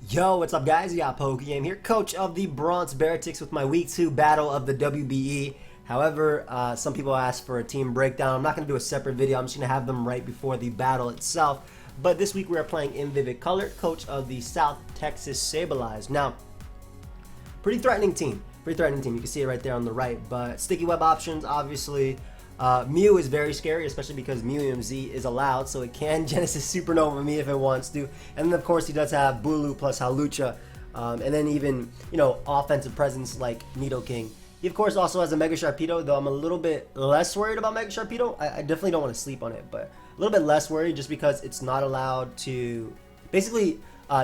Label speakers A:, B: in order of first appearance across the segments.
A: Yo, what's up guys? You got pokeaim here, coach of the Bronx Beartics with my week 2 battle of the WBE. However, some people asked for a team breakdown. I'm not going to do a separate video. I'm just going to have them right before the battle itself. But this week we are playing in Vivid Color, coach of the South Texas Sableyes. Now, pretty threatening team. You can see it right there on the right. But sticky web options, obviously. Mew is very scary, especially because quiver is allowed, so it can Genesis Supernova me if it wants to. And then, of course, he does have Bulu plus Hawlucha, and then even, offensive presence like Nidoking. He, of course, also has a Mega Sharpedo, though I'm a little bit less worried about Mega Sharpedo. I definitely don't want to sleep on it, but a little bit less worried just because it's not allowed to... Basically,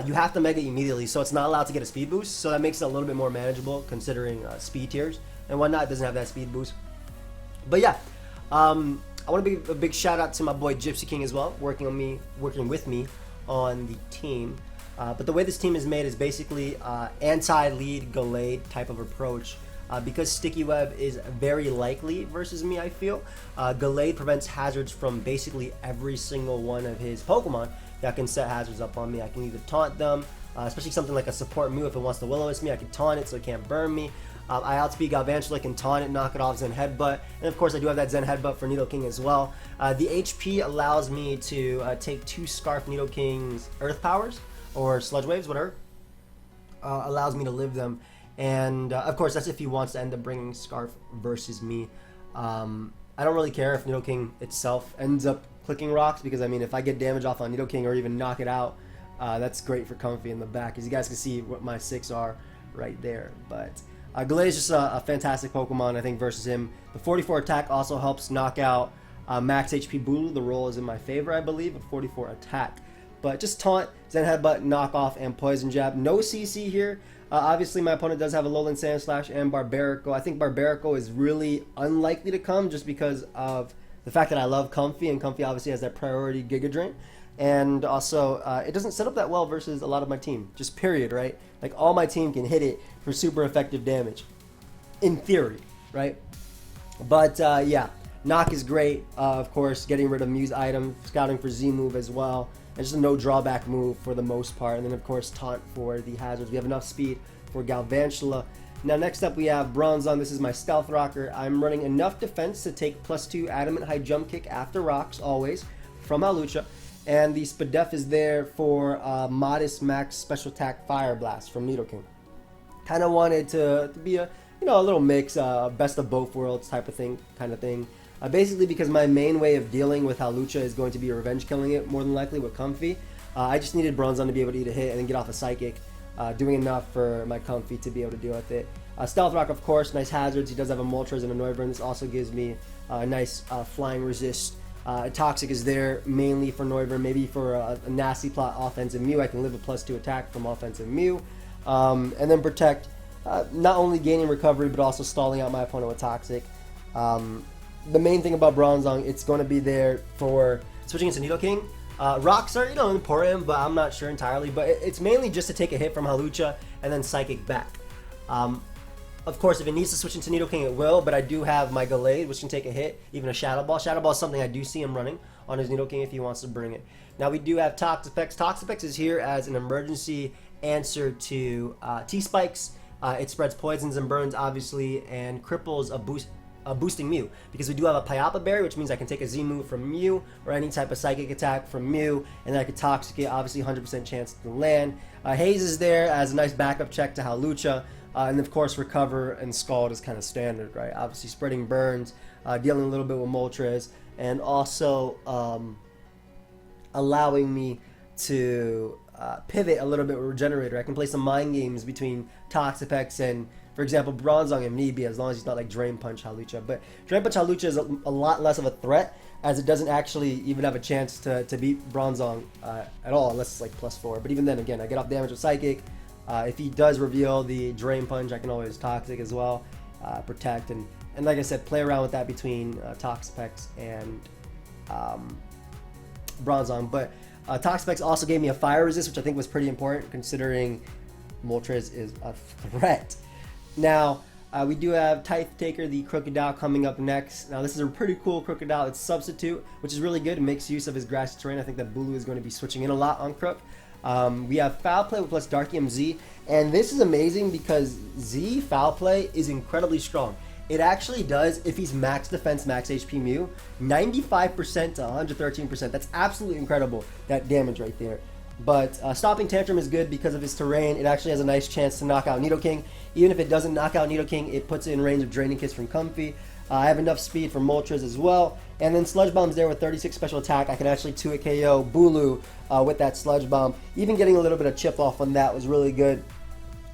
A: you have to Mega immediately, so it's not allowed to get a speed boost, so that makes it a little bit more manageable considering speed tiers and whatnot. It doesn't have that speed boost. But yeah. I want to give a big shout out to my boy Gypsy King as well, working with me on the team. But the way this team is made is basically anti-lead Gallade type of approach. Because Sticky Web is very likely versus me, I feel. Gallade prevents hazards from basically every single one of his Pokemon that can set hazards up on me. I can either taunt them, especially something like a support Mew. If it wants to Will-O-Wisp me, I can taunt it so it can't burn me. I outspeed Galvantula, can taunt it, knock it off, Zen Headbutt, and of course I do have that Zen Headbutt for Nidoking as well. The HP allows me to take 2 Scarf Nidoking's Earth Powers, or Sludge Waves, whatever. Allows me to live them, and of course that's if he wants to end up bringing Scarf versus me. I don't really care if Nidoking itself ends up clicking rocks, because I mean if I get damage off on Nidoking or even knock it out, that's great for Comfy in the back, as you guys can see what my 6 are right there. But Gallade is just a fantastic Pokemon, I think, versus him. The 44 attack also helps knock out max HP Bulu. The roll is in my favor, I believe, at 44 attack. But just Taunt, Zen Headbutt, Knock Off, and Poison Jab. No CC here. Obviously, my opponent does have a Alolan Sandslash and Barbarico. I think Barbarico is really unlikely to come just because of the fact that I love Comfy, and Comfy obviously has that priority Giga Drain. And also, it doesn't set up that well versus a lot of my team. Just period, right? Like, all my team can hit it for super effective damage. In theory, right? But, yeah. Knock is great. Of course, getting rid of Mew's item. Scouting for Z-move as well. And just a no drawback move for the most part. And then, of course, Taunt for the hazards. We have enough speed for Galvantula. Now, next up, we have Bronzong. This is my Stealth Rocker. I'm running enough defense to take +2 Adamant High Jump Kick after rocks, always, from Hawlucha. And the Spadef is there for modest max special attack Fire Blast from Nidoking. Kind of wanted to be a little mix, best of both worlds type of thing, basically because my main way of dealing with Hawlucha is going to be revenge killing it more than likely with Comfy. I just needed Bronzong to be able to eat a hit and then get off a Psychic, doing enough for my Comfy to be able to deal with it. Stealth Rock, of course, nice hazards. He does have a Moltres and a Noivern. This also gives me a nice flying resist. Toxic is there mainly for Noivern, maybe for a nasty plot offensive Mew. I can live a +2 attack from offensive Mew. And then Protect, not only gaining recovery, but also stalling out my opponent with Toxic. The main thing about Bronzong, it's going to be there for switching into Nidoking. Rocks are, important, but I'm not sure entirely. But it's mainly just to take a hit from Hawlucha and then Psychic back. Of course, if it needs to switch into Nidoking, it will, but I do have my Gallade, which can take a hit, even a Shadow Ball. Shadow Ball is something I do see him running on his Nidoking if he wants to bring it. Now, we do have Toxapex. Toxapex is here as an emergency answer to T-Spikes. It spreads poisons and burns, obviously, and cripples a boosting Mew, because we do have a Pyapa Berry, which means I can take a Z-move from Mew, or any type of Psychic attack from Mew, and then I can Toxic it, obviously 100% chance to land. Haze is there as a nice backup check to Hawlucha. And of course, Recover and Scald is kind of standard, right? Obviously, spreading burns, dealing a little bit with Moltres, and also allowing me to pivot a little bit with Regenerator. I can play some mind games between Toxapex and, for example, Bronzong if need be, as long as he's not like Drain Punch Hawlucha. But Drain Punch Hawlucha is a lot less of a threat, as it doesn't actually even have a chance to beat Bronzong at all, unless it's like +4. But even then, again, I get off damage with Psychic. If he does reveal the Drain Punch, I can always Toxic as well, Protect, and like I said, play around with that between Toxapex and Bronzong. But Toxapex also gave me a Fire Resist, which I think was pretty important considering Moltres is a threat. Now, we do have Tithe Taker, the Crocodile, coming up next. Now, this is a pretty cool Crocodile. It's Substitute, which is really good. It makes use of his grassy terrain. I think that Bulu is going to be switching in a lot on Crook. We have Foul Play with plus Darkium Z, and this is amazing because Z Foul Play is incredibly strong. It actually does, if he's max defense, max HP Mew, 95% to 113%. That's absolutely incredible, that damage right there. But Stopping Tantrum is good because of his terrain. It actually has a nice chance to knock out Nidoking. Even if it doesn't knock out Nidoking, it puts it in range of Draining Kiss from Comfy. I have enough speed for Moltres as well. And then Sludge Bomb's there with 36 special attack. I can actually 2-hit KO Bulu with that Sludge Bomb. Even getting a little bit of chip off on that was really good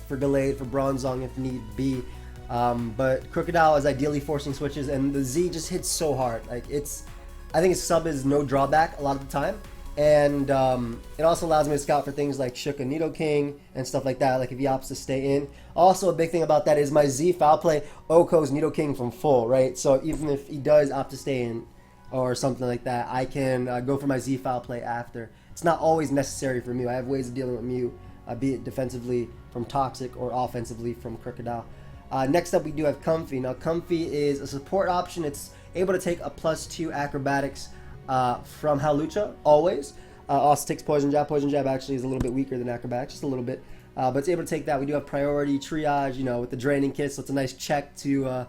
A: for Delayed, for Bronzong if need be. But Crocodile is ideally forcing switches, and the Z just hits so hard. Like I think his sub is no drawback a lot of the time. And it also allows me to scout for things like Shook and Nidoking and stuff like that, like if he opts to stay in. Also, a big thing about that is my Z Foul Play Oko's Nidoking from full, right? So even if he does opt to stay in or something like that, I can go for my Z Foul Play after. It's not always necessary for Mew. I have ways of dealing with Mew, be it defensively from Toxic or offensively from Crocodile. Next up, we do have Comfy. Now, Comfy is a support option. It's able to take a +2 acrobatics from Hawlucha, always. Also takes Poison Jab. Poison Jab actually is a little bit weaker than acrobatics, just a little bit. But it's able to take that. We do have priority triage, you know, with the Draining Kiss, so it's a nice check to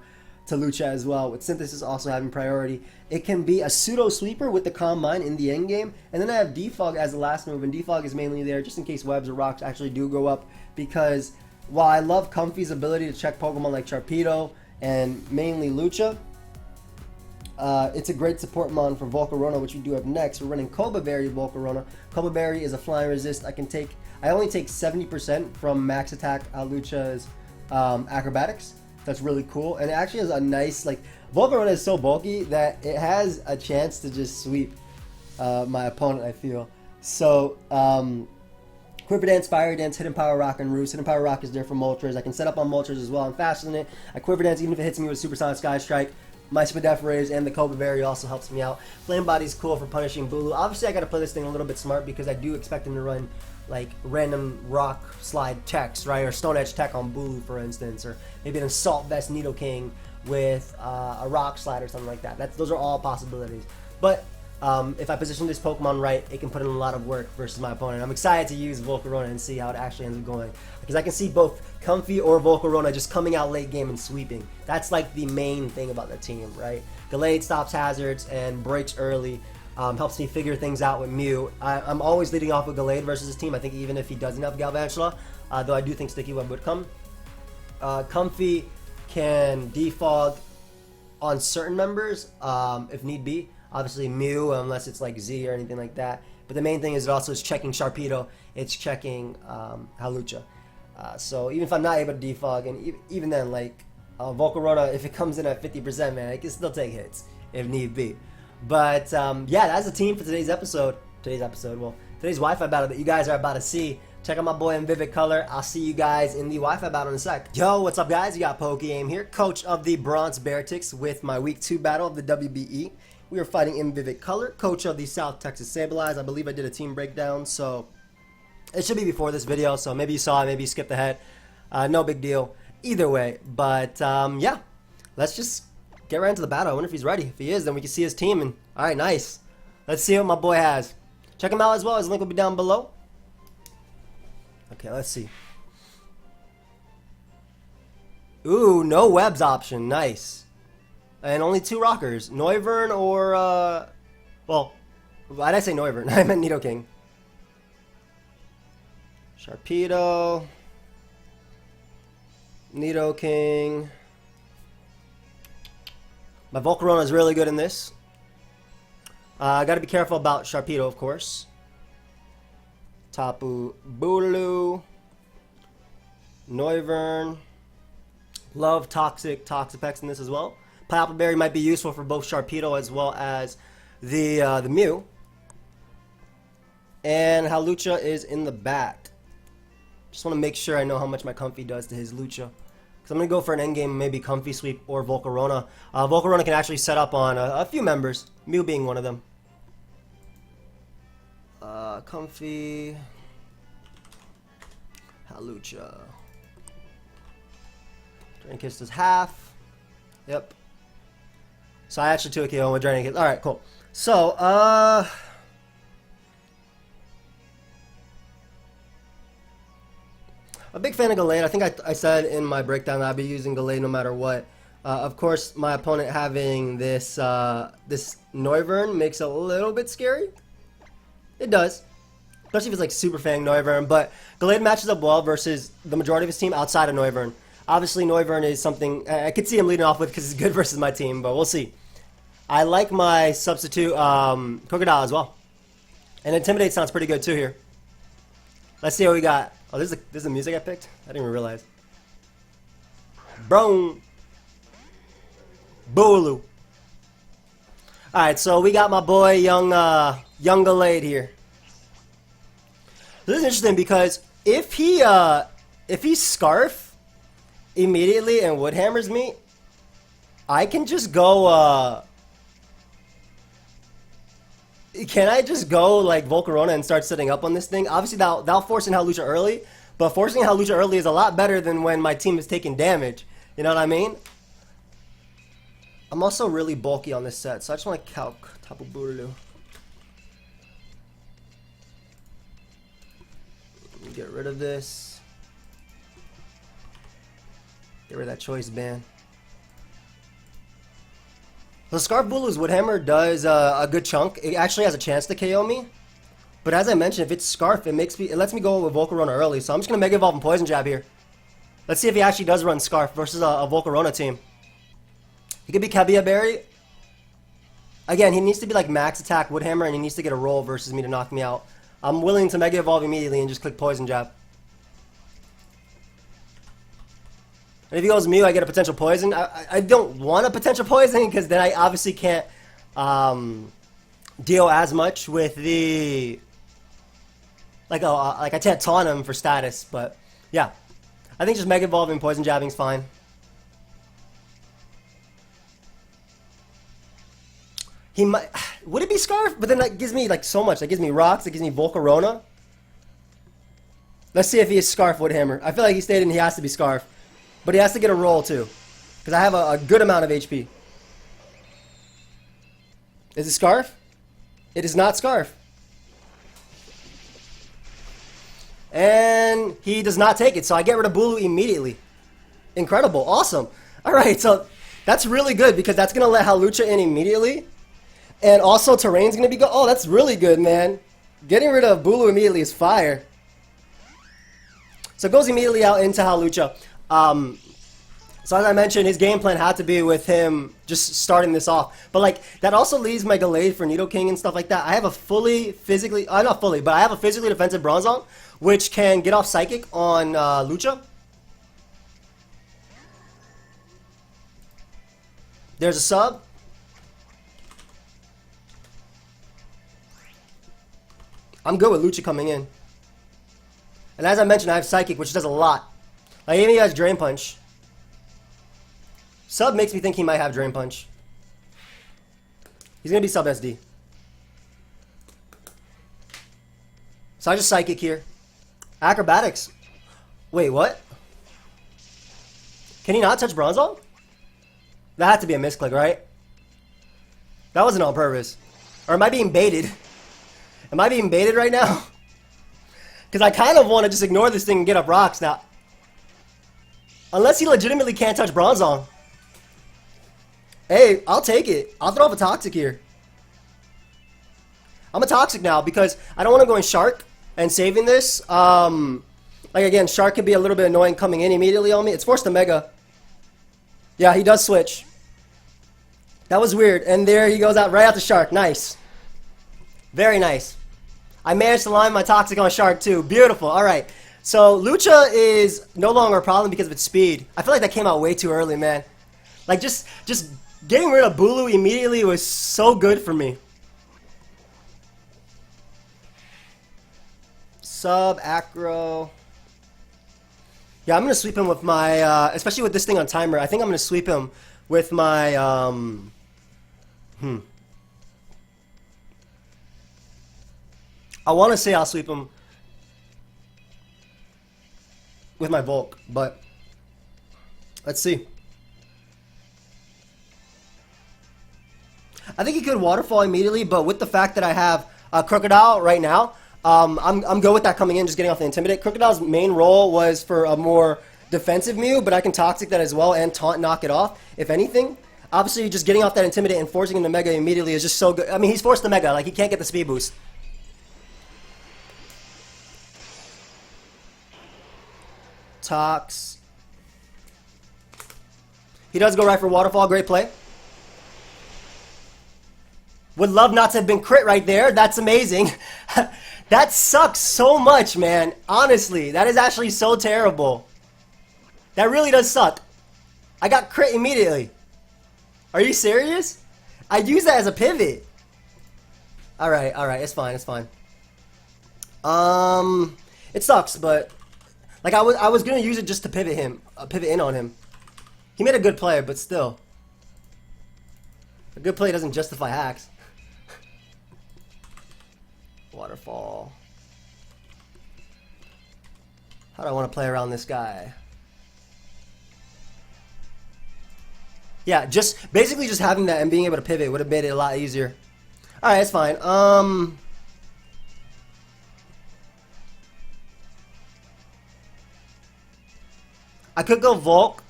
A: Lucha as well. With Synthesis also having priority. It can be a pseudo sweeper with the Calm Mind in the endgame. And then I have Defog as the last move, and Defog is mainly there just in case webs or rocks actually do go up, because while I love Comfy's ability to check Pokemon like Sharpedo and mainly Lucha, it's a great support mon for Volcarona, which we do have next. We're running Cobra Berry Volcarona. Cobra Berry is a flying resist. I only take 70% from max attack Lucha's acrobatics. That's really cool. And it actually has a nice, like, Volcarona is so bulky that it has a chance to just sweep my opponent, I feel. So, Quiver Dance, Fire Dance, Hidden Power Rock, and Roost. Hidden Power Rock is there for Moltres. I can set up on Moltres as well. I'm faster than it. I Quiver Dance even if it hits me with Supersonic Sky Strike. My Spadef Rays and the Cobra Berry also helps me out. Flame Body's cool for punishing Bulu. Obviously, I gotta play this thing a little bit smart because I do expect him to run like random rock slide techs, right? Or Stone Edge tech on Bulu, for instance, or maybe an Assault Vest Nidoking with a rock slide or something like that. Those are all possibilities. But if I position this Pokemon right, it can put in a lot of work versus my opponent. I'm excited to use Volcarona and see how it actually ends up going, because I can see both Comfy or Volcarona just coming out late game and sweeping. That's like the main thing about the team, right? Delayed stops hazards and breaks early. Helps me figure things out with Mew. I'm always leading off with Gallade versus his team, I think, even if he doesn't have Galvantula, though I do think Sticky Web would come. Comfy can defog on certain members if need be. Obviously Mew, unless it's like Z or anything like that. But the main thing is it also is checking Sharpedo. It's checking Hawlucha. So even if I'm not able to defog, and even then, like Volcarona, if it comes in at 50%, man, I can still take hits if need be. But yeah, that's the team for today's episode. Today's Wi-Fi battle that you guys are about to see. Check out my boy in Vivid Color. I'll see you guys in the Wi-Fi battle in a sec. Yo, what's up, guys? You got pokeaim here, coach of the Bronx Beartics, with my Week 2 battle of the WBE. We are fighting in Vivid Color, coach of the South Texas Sableyes. I believe I did a team breakdown, so it should be before this video, so maybe you saw it, maybe you skipped ahead. No big deal either way. But yeah, let's just get right into the battle. I wonder if he's ready. If he is, then we can see his team. And all right, nice. Let's see what my boy has. Check him out as well. His link will be down below. Okay, let's see. Ooh, no webs option. Nice. And only 2 rockers. Noivern or, well, why did I say Noivern? I meant Nidoking. Sharpedo. Nidoking. My Volcarona is really good in this. I got to be careful about Sharpedo, of course. Tapu Bulu. Noivern. Love Toxapex in this as well. Pineapple Berry might be useful for both Sharpedo as well as the Mew. And Hawlucha is in the back. Just want to make sure I know how much my Comfy does to his Lucha. Because I'm going to go for an endgame, maybe Comfy Sweep or Volcarona. Volcarona can actually set up on a few members, Mew being one of them. Comfy. Hawlucha. Drain Kiss does half. Yep. So I actually took it on with Draining Kiss. Alright, cool. So, A big fan of Gallade. I think I said in my breakdown that I'd be using Gallade no matter what. Of course, my opponent having this this Noivern makes it a little bit scary. It does. Especially if it's like Super Fang Noivern. But Gallade matches up well versus the majority of his team outside of Noivern. Obviously, Noivern is something I could see him leading off with because he's good versus my team, but we'll see. I like my substitute Crocodile as well. And Intimidate sounds pretty good too here. Let's see what we got. Oh, this is the music I picked? I didn't even realize. Boom. Booloo. Alright, so we got my boy Young Gallade here. This is interesting because if he Scarf immediately and Woodhammers me, I can just go can I just go like Volcarona and start setting up on this thing? Obviously that'll force in Hawlucha early, but forcing Hawlucha early is a lot better than when my team is taking damage. You know what I mean? I'm also really bulky on this set, so I just want to calc Tapu Bulu. Get rid of this. Get rid of that choice band. The Scarf Bulu's Woodhammer does a good chunk. It actually has a chance to KO me. But as I mentioned, if it's Scarf, it lets me go with Volcarona early. So I'm just going to Mega Evolve and Poison Jab here. Let's see if he actually does run Scarf versus a Volcarona team. He could be Cabia Berry. Again, he needs to be like max attack Woodhammer, and he needs to get a roll versus me to knock me out. I'm willing to Mega Evolve immediately and just click Poison Jab. And if he goes Mew, I get a potential Poison. I don't want a potential Poison because then I obviously can't deal as much with the... Like I can't taunt him for status, but yeah. I think just Mega Evolving and Poison Jabbing is fine. He might... Would it be Scarf? But then that gives me like so much. That gives me Rocks, that gives me Volcarona. Let's see if he is Scarf Woodhammer. I feel like he stated he has to be Scarf. But he has to get a roll too. Because I have a good amount of HP. Is it Scarf? It is not Scarf. And he does not take it. So I get rid of Bulu immediately. Incredible. Awesome. Alright, so that's really good because that's going to let Hawlucha in immediately. And also Terrain's going to be good. Oh, that's really good, man. Getting rid of Bulu immediately is fire. So it goes immediately out into Hawlucha. So as I mentioned, his game plan had to be with him just starting this off. But like that also leaves my Gallade for Nidoking and stuff like that. I have a fully physically, not fully, but I have a physically defensive Bronzong, which can get off Psychic on Lucha. There's a sub. I'm good with Lucha coming in. And as I mentioned, I have Psychic, which does a lot. Like even he has Drain Punch. Sub makes me think he might have Drain Punch. He's going to be Sub SD. So I just Psychic here. Acrobatics. Wait, what? Can he not touch Bronzong? That had to be a misclick, right? That wasn't on purpose. Or am I being baited? Am I being baited right now? Because I kind of want to just ignore this thing and get up rocks now. Unless he legitimately can't touch Bronzong. Hey, I'll take it. I'll throw off a Toxic here. I'm a Toxic now because I don't want to go in Shark and saving this. Like again, Shark can be a little bit annoying coming in immediately on me. It's forced to Mega. Yeah, he does switch. That was weird. And there he goes out right out to Shark. Nice. Very nice. I managed to line my Toxic on Shark too. Beautiful. Alright. So Lucha is no longer a problem because of its speed. I feel like that came out way too early, man. Like just getting rid of Bulu immediately was so good for me. Sub, Acro. Yeah, I'm going to sweep him with my, especially with this thing on timer, I think I'm going to sweep him with my, I want to say I'll sweep him with my Volk, but let's see. I think he could Waterfall immediately, but with the fact that I have Crocodile right now, I'm good with that coming in, just getting off the Intimidate. Crocodile's main role was for a more defensive Mew, but I can Toxic that as well and Taunt knock it off, if anything. Obviously, just getting off that Intimidate and forcing him to Mega immediately is just so good. I mean, he's forced to Mega. Like, he can't get the speed boost. Tox. He does go right for Waterfall. Great play. Would love not to have been crit right there. That's amazing. That sucks so much, man. Honestly, that is actually so terrible. That really does suck. I got crit immediately. Are you serious? I use that as a pivot. Alright, it's fine, it's fine. It sucks, but like I was gonna use it just to pivot him, pivot in on him. He made a good play, but still. A good play doesn't justify hacks. Waterfall. How do I want to play around this guy? Yeah, just basically just having that and being able to pivot would have made it a lot easier. Alright, it's fine. I could go Volk.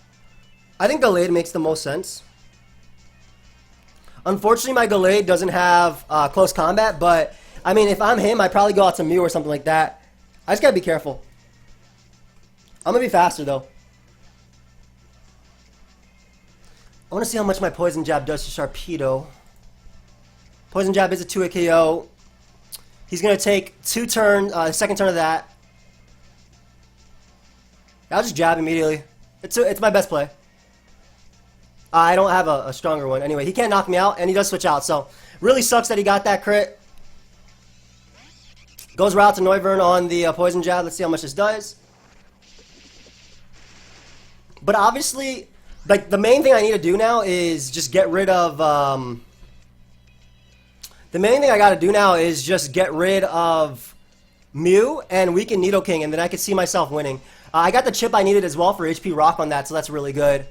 A: I think Gallade makes the most sense. Unfortunately, my Gallade doesn't have close combat, but I mean, if I'm him, I'd probably go out to Mew or something like that. I just gotta be careful. I'm gonna be faster though. I want to see how much my Poison Jab does to Sharpedo. Poison Jab is a 2-hit KO. He's going to take 2 turns, second turn of that. I'll just jab immediately. It's my best play. I don't have a stronger one. Anyway, he can't knock me out, and he does switch out. So, really sucks that he got that crit. Goes route to Noivern on the Poison Jab. Let's see how much this does. But obviously, like, the main thing I need to do now is just get rid of, the main thing I gotta do now is just get rid of Mew and weaken Nidoking, and then I can see myself winning. I got the chip I needed as well for HP Rock on that, so that's really good.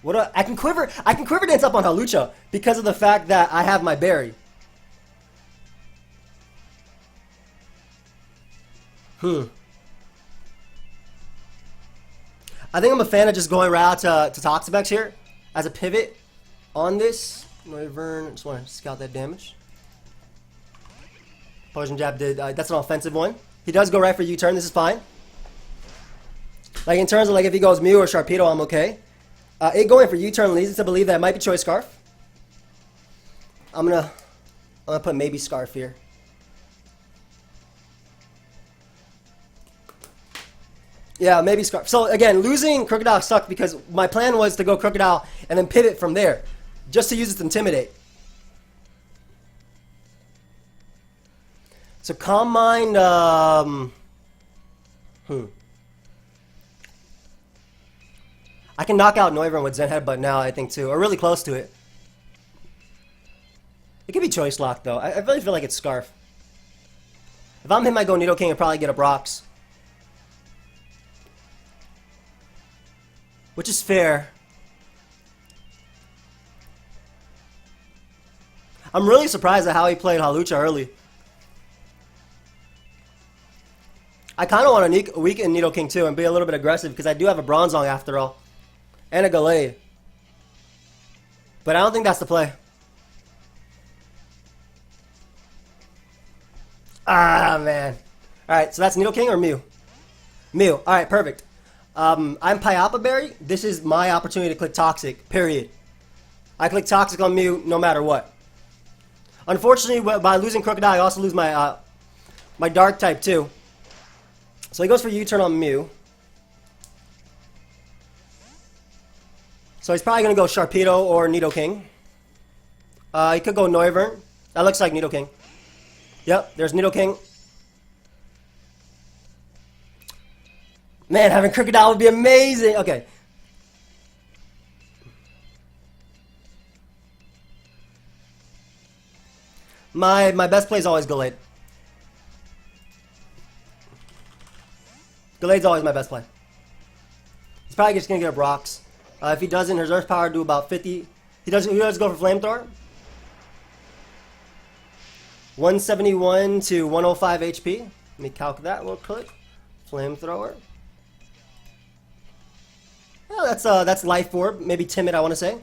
A: I can quiver dance up on Hawlucha because of the fact that I have my berry. I think I'm a fan of just going right out to Toxapex here as a pivot on this. Noivern, just want to scout that damage. Poison Jab did, that's an offensive one. He does go right for U-turn, this is fine. Like in terms of like if he goes Mew or Sharpedo, I'm okay. It going for U-turn leads us to believe that it might be Choice Scarf. I'm gonna put maybe Scarf here. Yeah, maybe Scarf. So again, losing Crocodile sucked because my plan was to go Crocodile and then pivot from there, just to use it to Intimidate. So Calm Mind, I can knock out Noivern with Zen Headbutt now, I think too, or really close to it. It could be Choice Lock though. I really feel like it's Scarf. If I'm him, I go Nidoking and probably get a Brox. Which is fair. I'm really surprised at how he played Hawlucha early. I kind of want to weaken Nidoking too and be a little bit aggressive because I do have a Bronzong after all. And a Gallade. But I don't think that's the play. Ah, man. Alright, so that's Nidoking or Mew? Mew. Alright, perfect. I'm Pyapa Berry. This is my opportunity to click Toxic, period. I click Toxic on Mew no matter what. Unfortunately, by losing Crocodile, I also lose my my Dark type too. So he goes for U-turn on Mew. So he's probably going to go Sharpedo or Nidoking. He could go Noivern. That looks like Nidoking. Yep, there's Nidoking. Man, having Crocodile would be amazing. Okay. My best play is always Gallade. Gallade's always my best play. He's probably just going to get a Brox. If he doesn't, his Earth Power do about 50. He does go for Flamethrower. 171 to 105 HP. Let me calc that real quick. Flamethrower. Yeah, that's Life Orb. Maybe Timid, I want to say.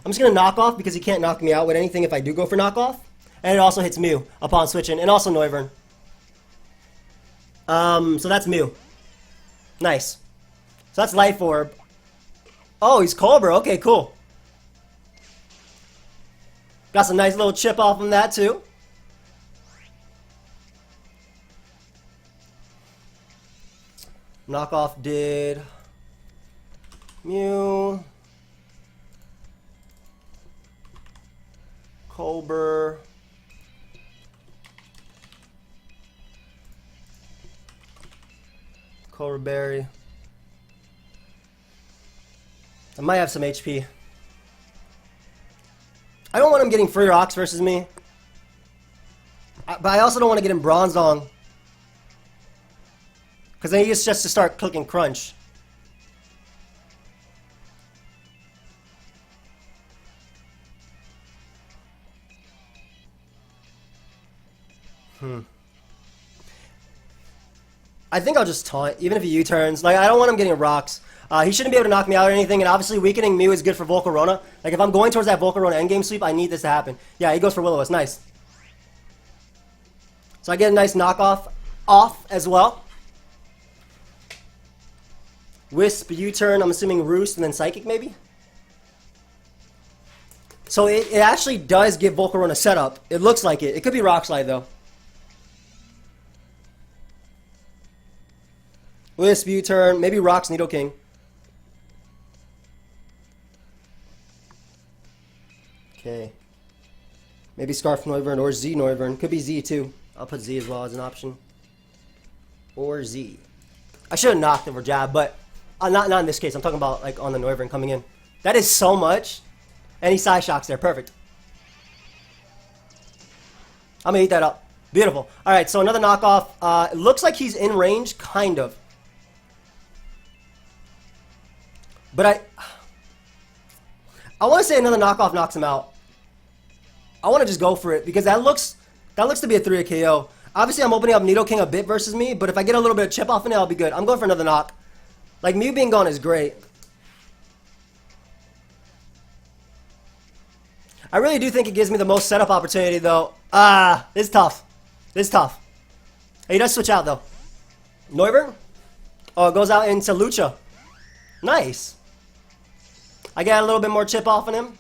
A: I'm just going to knock off because he can't knock me out with anything if I do go for knockoff. And it also hits Mew upon switching. And also Noivern. So that's Mew. Nice. So that's Life Orb. Oh, he's Cobra. Okay, cool. Got some nice little chip off from that too. Knockoff did Mew, Cobra, Cobra Berry. I might have some HP. I don't want him getting free rocks versus me. But I also don't want to get him bronzed on. Because then he gets just to start clicking crunch. I think I'll just taunt, even if he U-turns. Like, I don't want him getting rocks. He shouldn't be able to knock me out or anything, and obviously weakening Mew is good for Volcarona. Like, if I'm going towards that Volcarona endgame sweep, I need this to happen. Yeah, he goes for Will-O-Wisp. Nice. So I get a nice knockoff off as well. Wisp, U-turn, I'm assuming Roost, and then Psychic maybe? So it actually does give Volcarona setup. It looks like it. It could be Rock Slide, though. Wisp, U-turn, maybe Rocks, Nidoking. Okay. Maybe Scarf Noivern or Z Noivern. Could be Z too. I'll put Z as well as an option. Or Z. I should have knocked him for jab, but not in this case. I'm talking about like on the Noivern coming in. That is so much. And he side shocks there. Perfect. I'm gonna eat that up. Beautiful. Alright, so another knockoff. It looks like he's in range, kind of. But I want to say another knockoff knocks him out. I want to just go for it because that looks to be a 3 KO. Obviously, I'm opening up Nidoking a bit versus me, but if I get a little bit of chip off in it, I'll be good. I'm going for another knock. Like, Mew being gone is great. I really do think it gives me the most setup opportunity, though. This is tough. This is tough. He does switch out, though. Noivern? Oh, it goes out into Lucha. Nice. I got a little bit more chip off on him.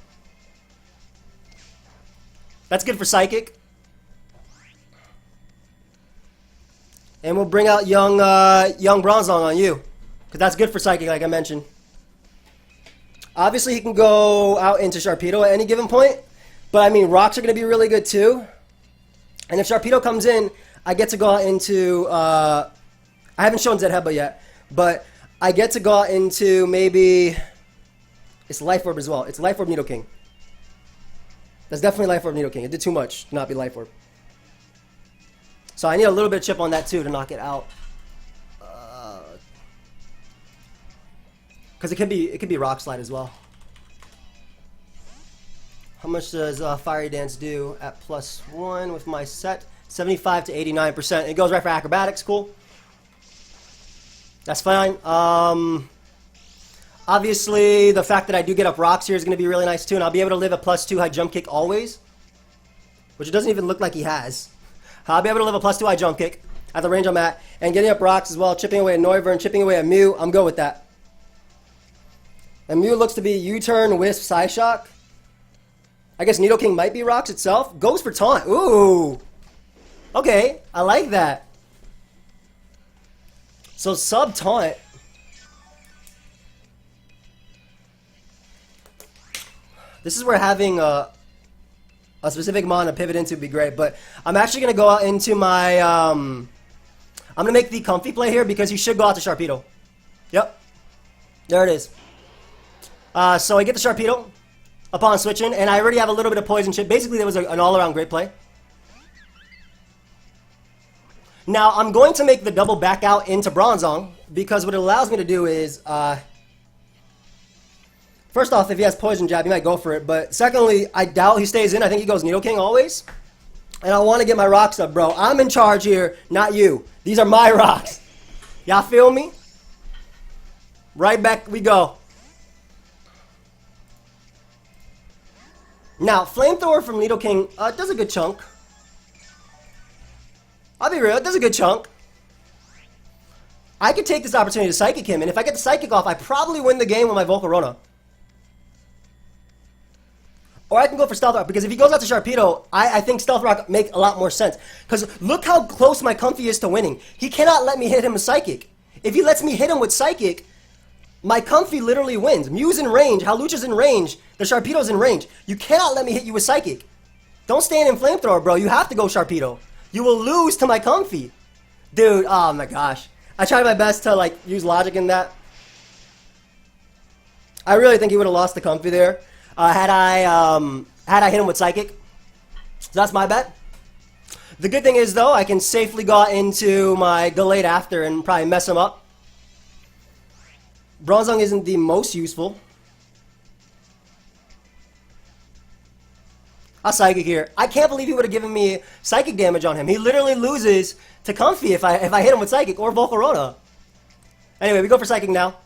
A: That's good for Psychic. And we'll bring out young Bronzong on you. Because that's good for Psychic, like I mentioned. Obviously, he can go out into Sharpedo at any given point. But, I mean, Rocks are going to be really good, too. And if Sharpedo comes in, I get to go out into... I haven't shown Zed Headbutt yet. But I get to go out into maybe... It's Life Orb as well. It's Life Orb Nidoking. That's definitely Life Orb Nidoking. It did too much to not be Life Orb. So I need a little bit of chip on that too to knock it out. Because it could be Rock Slide as well. How much does Fiery Dance do at +1 with my set? 75 to 89%. It goes right for Acrobatics. Cool. That's fine. Obviously, the fact that I do get up rocks here is going to be really nice too, and I'll be able to live a +2 high jump kick always, which it doesn't even look like he has. I'll be able to live a +2 high jump kick at the range I'm at, and getting up rocks as well, chipping away at Noivern, chipping away at Mew. I'm good with that. And Mew looks to be U-turn, Wisp, Psyshock. I guess Nidoking might be rocks itself. Goes for taunt. Ooh. Okay, I like that. So sub taunt. This is where having a specific mon to pivot into would be great, but I'm actually going to go out into my, I'm going to make the comfy play here because he should go out to Sharpedo. Yep. There it is. So I get the Sharpedo upon switching, and I already have a little bit of poison chip. Basically, that was an all-around great play. Now, I'm going to make the double back out into Bronzong because what it allows me to do is, First off, if he has poison jab, he might go for it. But secondly, I doubt he stays in. I think he goes Nidoking always. And I want to get my rocks up, bro. I'm in charge here, not you. These are my rocks. Y'all feel me? Right back we go. Now, Flamethrower from Nidoking does a good chunk. I'll be real, it does a good chunk. I could take this opportunity to Psychic him, and if I get the Psychic off, I probably win the game with my Volcarona. Or I can go for Stealth Rock, because if he goes out to Sharpedo, I think Stealth Rock make a lot more sense. Because look how close my Comfy is to winning. He cannot let me hit him with Psychic. If he lets me hit him with Psychic, my Comfy literally wins. Mew's in range, Hawlucha's in range, the Sharpedo's in range. You cannot let me hit you with Psychic. Don't stand in Flamethrower, bro. You have to go Sharpedo. You will lose to my Comfy. Dude, oh my gosh. I tried my best to like use logic in that. I really think he would have lost the Comfy there. Had I hit him with Psychic. So that's my bet. The good thing is though, I can safely go into my Gallade after and probably mess him up. Bronzong isn't the most useful. I'll Psychic here. I can't believe he would have given me Psychic damage on him. He literally loses to Comfy if I hit him with Psychic or Volcarona. Anyway, we go for Psychic now.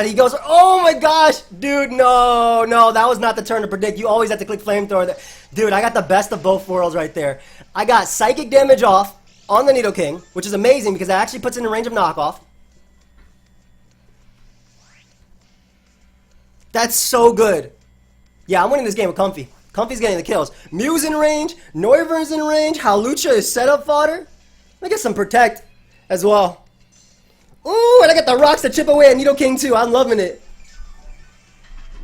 A: He goes, oh my gosh, dude, no, that was not the turn to predict. You always have to click Flamethrower. Dude, I got the best of both worlds right there. I got Psychic damage off on the Nidoking, which is amazing because that actually puts it in range of knockoff. That's so good. Yeah, I'm winning this game with Comfy. Comfy's getting the kills. Mew's in range, Noivern's in range, Hawlucha is setup fodder. Let me get some Protect as well. Ooh, and I got the rocks to chip away at Nidoking too. I'm loving it.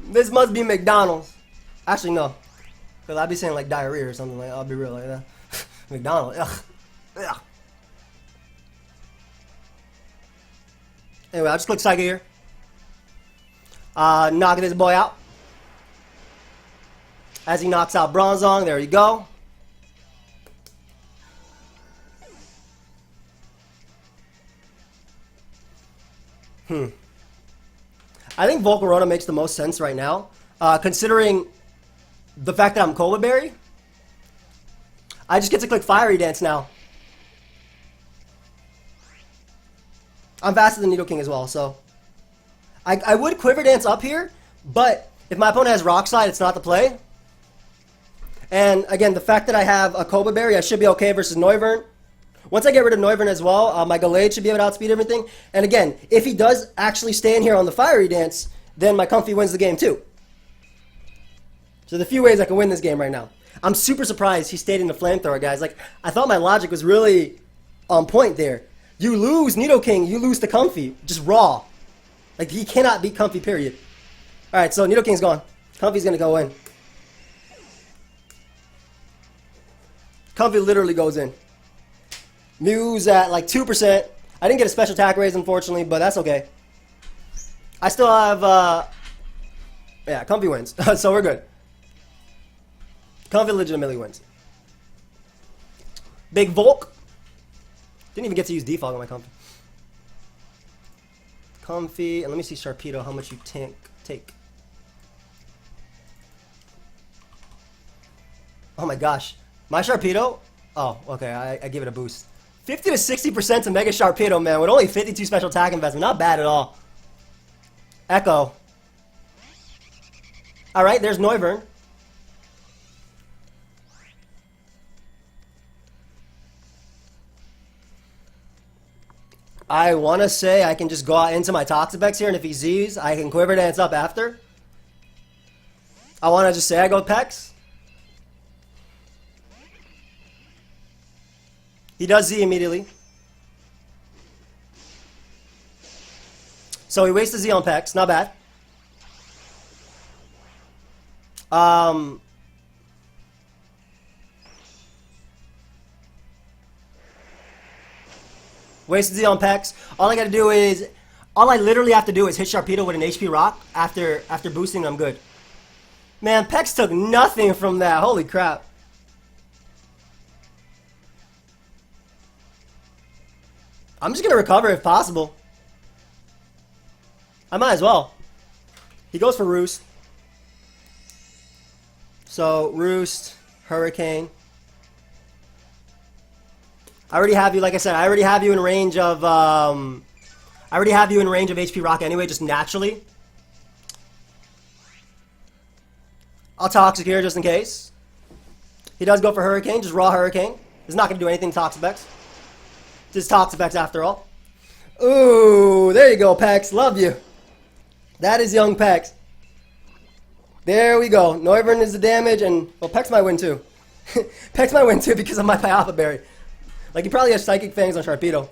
A: This must be McDonald's. Actually, no. Because I'd be saying like diarrhea or something like that. I'll be real like that. McDonald's. Ugh. Ugh. Anyway, I'll just click Psychic here. Knocking this boy out. As he knocks out Bronzong, there you go. I think Volcarona makes the most sense right now, considering the fact that I'm Cola Berry. I just get to click Fiery Dance now. I'm faster than Nidoking as well, so I would Quiver Dance up here, but if my opponent has Rock Slide, it's not the play. And again, the fact that I have a Cobra Berry, I should be okay versus Noivern. Once I get rid of Noivern as well, my Gallade should be able to outspeed everything. And again, if he does actually stay in here on the Fiery Dance, then my Comfy wins the game too. So the few ways I can win this game right now. I'm super surprised he stayed in the Flamethrower, guys. Like, I thought my logic was really on point there. You lose Nidoking, you lose to Comfy. Just raw. Like, he cannot beat Comfy, period. Alright, so Nidoking's gone. Comfy's gonna go in. Comfy literally goes in. Mew's at like 2%. I didn't get a special attack raise, unfortunately, but that's okay. I still have, yeah, Comfy wins. So we're good. Comfy legitimately wins. Big Volk. Didn't even get to use default on my Comfy. Comfy, and let me see Sharpedo, how much you take. Oh my gosh. My Sharpedo? Oh, okay, I give it a boost. 50 to 60% to Mega Sharpedo, man, with only 52 special attack investment. Not bad at all. Echo. Alright, there's Noivern. I want to say I can just go out into my Toxapex here, and if he Z's, I can Quiver Dance up after. I want to just say I go Pex. He does Z immediately. So he wastes the Z on Pex. Not bad. Wasted Z on Pex. All I literally have to do is hit Sharpedo with an HP Rock after boosting. I'm good. Man, Pex took nothing from that. Holy crap. I'm just gonna recover if possible. I might as well. He goes for Roost. So, Roost, Hurricane. I already have you, like I said, I already have you in range of, HP Rock anyway, just naturally. I'll Toxic here just in case. He does go for Hurricane, just raw Hurricane. He's not going to do anything Toxapex. Just Toxapex after all. Ooh, there you go, Pex. Love you. That is young Pex. There we go. Noivern is the damage, and, well, Pex might win too. Pex might win too because of my Pyalpha Berry. Like, he probably has Psychic Fangs on Sharpedo.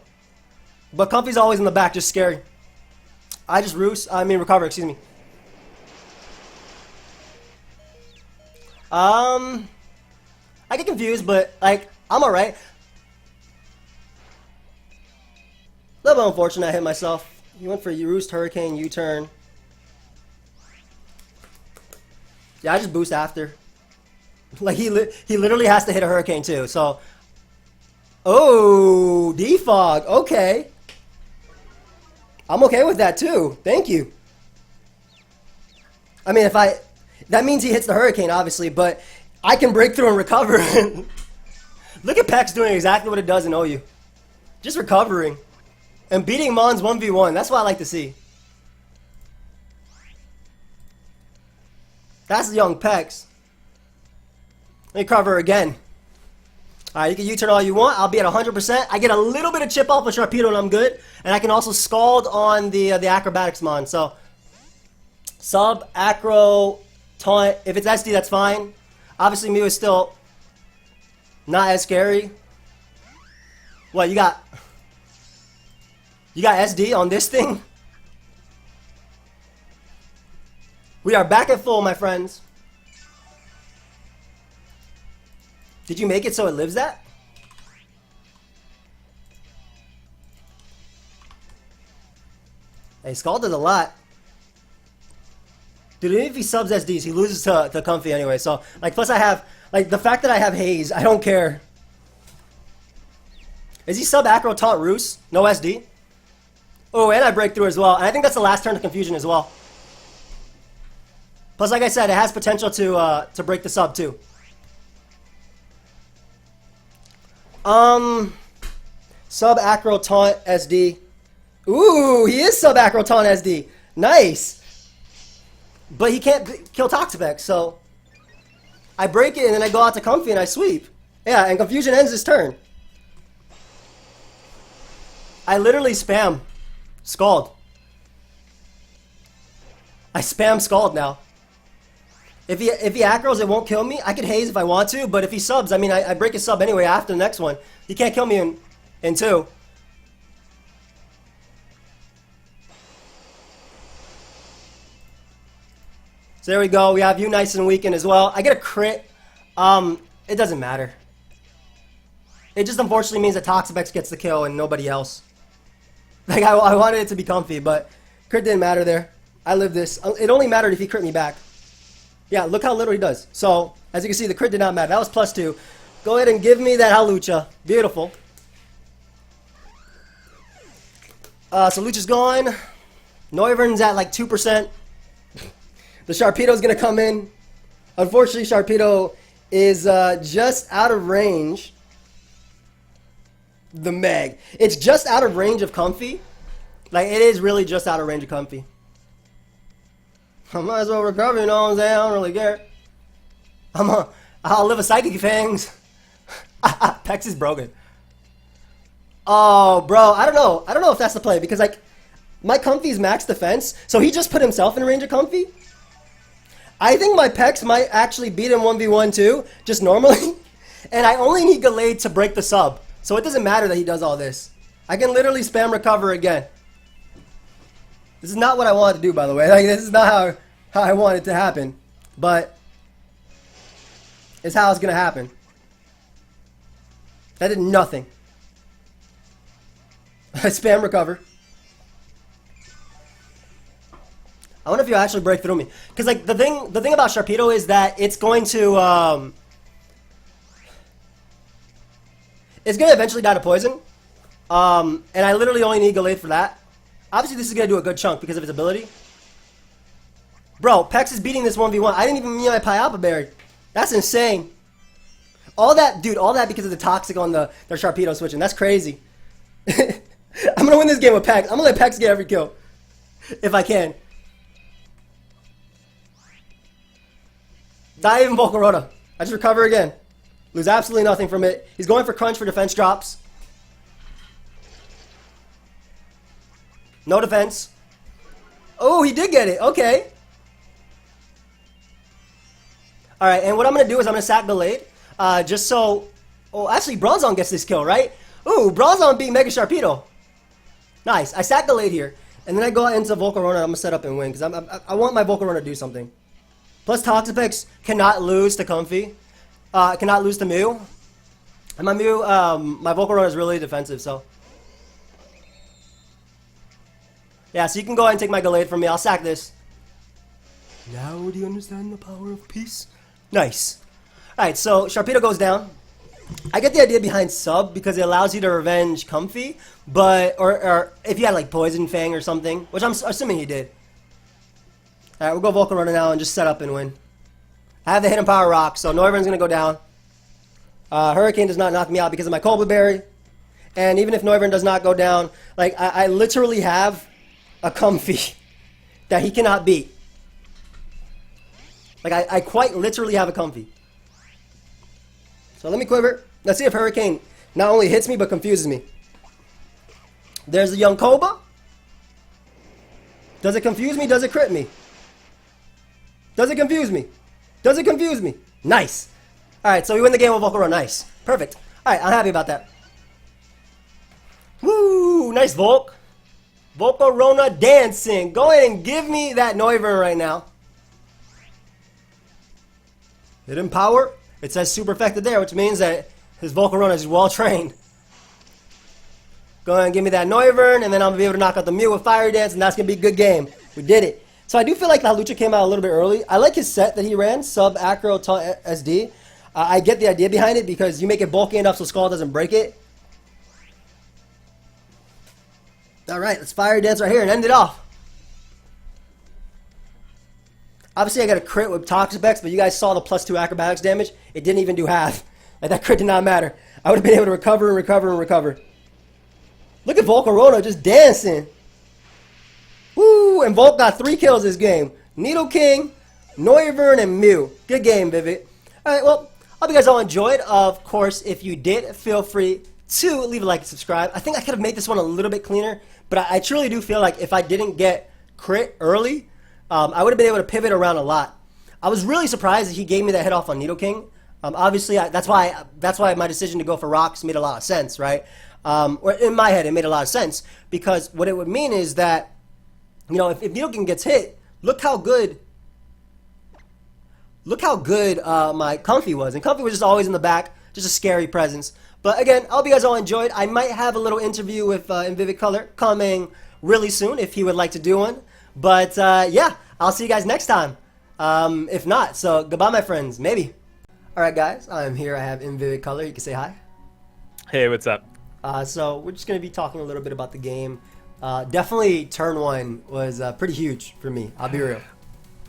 A: But Comfy's always in the back, just scary. I just recover, excuse me. I get confused, but, like, I'm alright. A little bit unfortunate I hit myself. He went for Roost, Hurricane, U-turn. Yeah, I just boost after. Like, he literally has to hit a Hurricane, too, so... Oh, defog. Okay. I'm okay with that too. Thank you. I mean, that means he hits the Hurricane, obviously, but I can break through and recover. Look at Pex doing exactly what it does in OU. Just recovering. And beating Mons 1v1. That's what I like to see. That's young Pex. Let me cover again. Alright, you can U-turn all you want. I'll be at 100%. I get a little bit of chip off with Sharpedo and I'm good. And I can also Scald on the Acrobatics Mon. So, Sub, Acro, Taunt. If it's SD, that's fine. Obviously, Mew is still not as scary. What, you got SD on this thing? We are back at full, my friends. Did you make it so it lives that? Hey, Scald does a lot. Dude, even if he subs SDs, he loses to Comfy anyway. So, like, plus I have, like, the fact that I have Haze, I don't care. Is he sub Acro Taunt Roost? No SD? Oh, and I break through as well. And I think that's the last turn of Confusion as well. Plus, like I said, it has potential to break the sub too. Sub Acro Taunt SD. Ooh, he is sub Acro Taunt SD. Nice. But he can't kill Toxapex, so I break it and then I go out to Comfy and I sweep. Yeah, and Confusion ends his turn. I literally spam Scald. I spam Scald now. If he Acros, it won't kill me. I could Haze if I want to, but if he subs, I mean, I break his sub anyway after the next one. He can't kill me in two. So there we go. We have you nice and weakened as well. I get a crit. It doesn't matter. It just unfortunately means that Toxapex gets the kill and nobody else. Like, I wanted it to be Comfy, but crit didn't matter there. I lived this. It only mattered if he crit me back. Yeah, look how little he does. So, as you can see, the crit did not matter. That was +2. Go ahead and give me that Halucha. Beautiful. So Lucha's gone. Noivern's at like 2%. The Sharpedo's going to come in. Unfortunately, Sharpedo is just out of range. The Meg. It's just out of range of Comfy. Like, it is really just out of range of Comfy. I might as well recover, you know what I'm saying? I don't really care. I'll live a Psychic Fangs. Pex is broken. Oh, bro, I don't know. I don't know if that's the play because, like, my Comfy's max defense, so he just put himself in range of Comfy. I think my Pex might actually beat him 1v1 too, just normally. And I only need Gallade to break the sub. So it doesn't matter that he does all this. I can literally spam recover again. This is not what I wanted to do, by the way. Like, this is not how I want it to happen. But it's how it's going to happen. That did nothing. I spam recover. I wonder if you actually break through me. Because, like, the thing about Sharpedo is that it's going to eventually die to poison. And I literally only need Gallade for that. Obviously, this is going to do a good chunk because of its ability. Bro, Pex is beating this 1v1. I didn't even mean my Piapa Berry. That's insane. All that, dude, all that because of the toxic on their Sharpedo switching. That's crazy. I'm gonna win this game with Pex. I'm gonna let Pex get every kill. If I can. Die even Volcarona. I just recover again. Lose absolutely nothing from it. He's going for crunch for defense drops. No defense. Oh, he did get it. Okay. Alright, and what I'm going to do is I'm going to sack Delayed. Just so... Oh, actually, Bronzong gets this kill, right? Ooh, Bronzong being Mega Sharpedo. Nice. I sack Delayed here. And then I go into Volcarona. I'm going to set up and win. Because I want my Volcarona to do something. Plus, Toxapex cannot lose to Comfy. Cannot lose to Mew. And my Mew, my Volcarona is really defensive, so... Yeah, so you can go ahead and take my Gallade from me. I'll sack this. Now do you understand the power of peace? Nice. Alright, so Sharpedo goes down. I get the idea behind Sub because it allows you to revenge Comfy, but or if you had like Poison Fang or something, which I'm assuming he did. Alright, we'll go Volcarona now and just set up and win. I have the Hidden Power Rock, so Noivern's gonna go down. Hurricane does not knock me out because of my Cold Berry. And even if Noivern does not go down, like I literally have a Comfy that he cannot beat. Like, I quite literally have a Comfy. So let me quiver. Let's see if Hurricane not only hits me, but confuses me. There's a young Koba. Does it confuse me? Does it crit me? Does it confuse me? Does it confuse me? Nice. Alright, so we win the game with Volcarona. Nice. Perfect. Alright, I'm happy about that. Woo! Nice Volk. Volcarona Dancing. Go ahead and give me that Noivern right now. Hidden Power. It says super effective there, which means that his Volcarona is well trained. Go ahead and give me that Noivern, and then I'm going to be able to knock out the Mew with Fire Dance, and that's going to be a good game. We did it. So I do feel like the Hawlucha came out a little bit early. I like his set that he ran, Sub, Acro, Taunt, SD. I get the idea behind it because you make it bulky enough so Skull doesn't break it. Alright, let's Fire Dance right here and end it off. Obviously, I got a crit with Toxapex, but you guys saw the +2 acrobatics damage. It didn't even do half. Like, that crit did not matter. I would have been able to recover and recover and recover. Look at Volcarona just dancing. Woo! And Volk got 3 kills this game. Nidoking, Noivern, and Mew. Good game, Vivid. Alright, well, hope you guys all enjoyed. Of course, if you did, feel free to leave a like and subscribe. I think I could have made this one a little bit cleaner, but I truly do feel like if I didn't get crit early, I would have been able to pivot around a lot. I was really surprised that he gave me that hit off on Nidoking. Obviously, that's why my decision to go for rocks made a lot of sense, right? Or in my head, it made a lot of sense because what it would mean is that, you know, if Nidoking gets hit, look how good my Comfy was, and Comfy was just always in the back, just a scary presence. But again, I hope you guys all enjoyed. I might have a little interview with in Vivid Color coming really soon if he would like to do one. But yeah, I'll see you guys next time. If not, so goodbye, my friends. Maybe. All right, guys. I'm here. I have in Vivid Color. You can say hi.
B: Hey, what's up?
A: So we're just gonna be talking a little bit about the game. Definitely, turn 1 was pretty huge for me. I'll be real.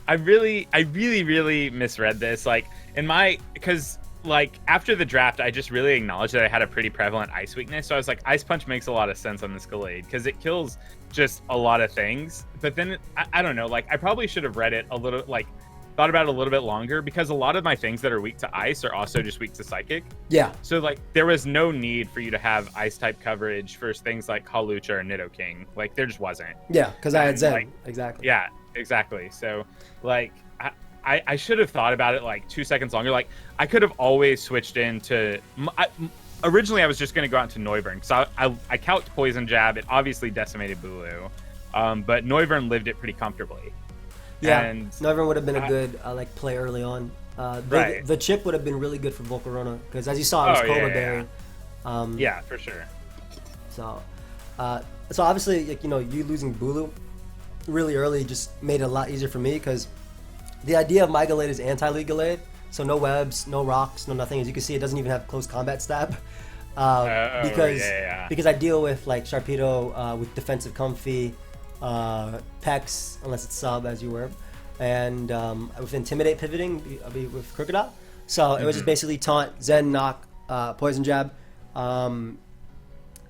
B: I really misread this. Like because like after the draft, I just really acknowledged that I had a pretty prevalent ice weakness. So I was like, Ice Punch makes a lot of sense on this Gallade because it kills just a lot of things. But then I don't know, like I probably should have read it a little, like thought about it a little bit longer because a lot of my things that are weak to ice are also just weak to psychic.
A: Yeah.
B: So like there was no need for you to have ice type coverage for things like Hawlucha or Nidoking. Like there just wasn't.
A: Yeah, because I had Zen.
B: Like,
A: exactly.
B: Yeah, exactly. So like I should have thought about it like 2 seconds longer. Like I could have always switched into. Originally, I was just going to go out to Noivern because I calced Poison Jab. It obviously decimated Bulu, but Noivern lived it pretty comfortably.
A: Yeah,
B: and
A: Noivern would have been a good like play early on.
B: Right.
A: The chip would have been really good for Volcarona because, as you saw, it was Cobra Berry.
B: Yeah, for sure.
A: So obviously, like, you know, you losing Bulu really early just made it a lot easier for me because the idea of my Gallade is anti-lead Gallade, so no webs, no rocks, no nothing. As you can see, it doesn't even have close combat stab because I deal with like Sharpedo with defensive Comfy, Pex, unless it's Sub as you were. and with Intimidate pivoting with Crocodile. So it was just basically taunt, Zen, knock, poison jab.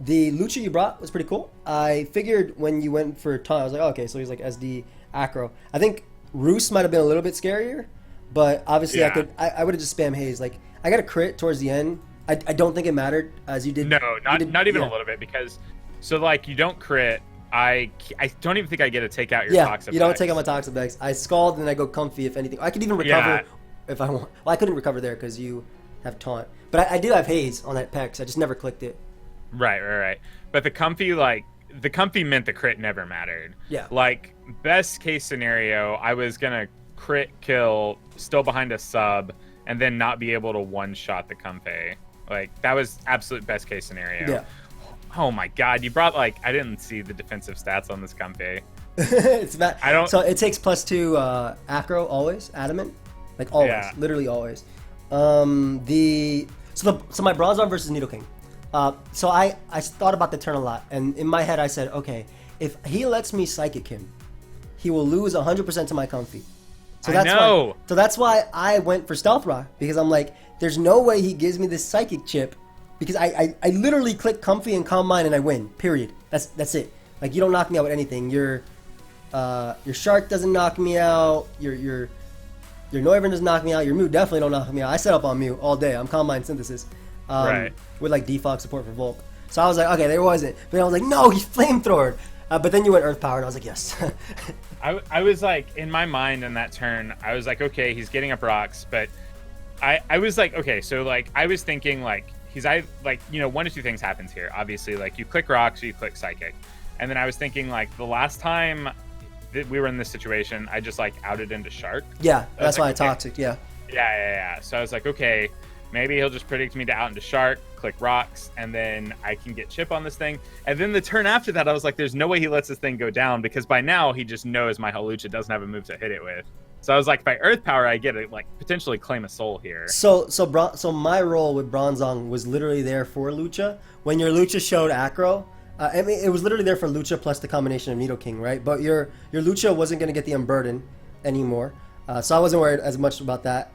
A: The Lucha you brought was pretty cool. I figured when you went for taunt, I was like, oh, okay, so he's like SD acro. I think Roos might have been a little bit scarier, but obviously I would have just spam haze. Like I got a crit towards the end. I don't think it mattered as you did.
B: No, not even a little bit, because so like you don't crit. I don't even think I get to take out your Toxic.
A: You don't take out my Toxic Vex. I scald and then I go comfy if anything. I could even recover if I want. Well, I couldn't recover there because you have taunt. But I do have haze on that Pex. I just never clicked it.
B: Right. But the comfy meant the crit never mattered.
A: Yeah.
B: Like best case scenario, I was gonna crit kill still behind a sub and then not be able to one shot the comfy. Like that was absolute best case scenario.
A: Yeah.
B: Oh my god, you brought like I didn't see the defensive stats on this comfy.
A: It's bad.
B: I don't.
A: So it takes +2 acro always, adamant, like always, literally always. So my Bronze Arm versus Nidoking. So I thought about the turn a lot, and in my head I said, okay, if he lets me Psychic him, he will lose 100% to my comfy. So that's why I went for Stealth Rock, because I'm like, there's no way he gives me this Psychic chip, because I literally click comfy and Calm Mind and I win. Period. That's it. Like you don't knock me out with anything. Your Shark doesn't knock me out. Your Noivern doesn't knock me out. Your Mew definitely don't knock me out. I set up on Mew all day. I'm Calm Mind Synthesis. With like defog support for Volk. So I was like, okay, there wasn't. But I was like, no, he's flamethrowered. But then you went Earth Power, and I was like, yes.
B: I was like, in my mind in that turn, I was like, okay, he's getting up rocks, but I was like, okay, so like I was thinking like one of two things happens here. Obviously, like you click rocks or you click Psychic, and then I was thinking like the last time that we were in this situation, I just like outed into Shark.
A: Yeah, that's why
B: like,
A: I Toxic. Yeah.
B: Yeah. So I was like, okay. Maybe he'll just predict me to out into Shark, click rocks, and then I can get chip on this thing. And then the turn after that, I was like, there's no way he lets this thing go down, because by now he just knows my Hawlucha doesn't have a move to hit it with. So I was like, by Earth Power, I get to like potentially claim a soul here.
A: So my role with Bronzong was literally there for Lucha. When your Lucha showed acro, I mean, it was literally there for Lucha plus the combination of Nidoking, right? But your Lucha wasn't going to get the Unburden anymore. So I wasn't worried as much about that.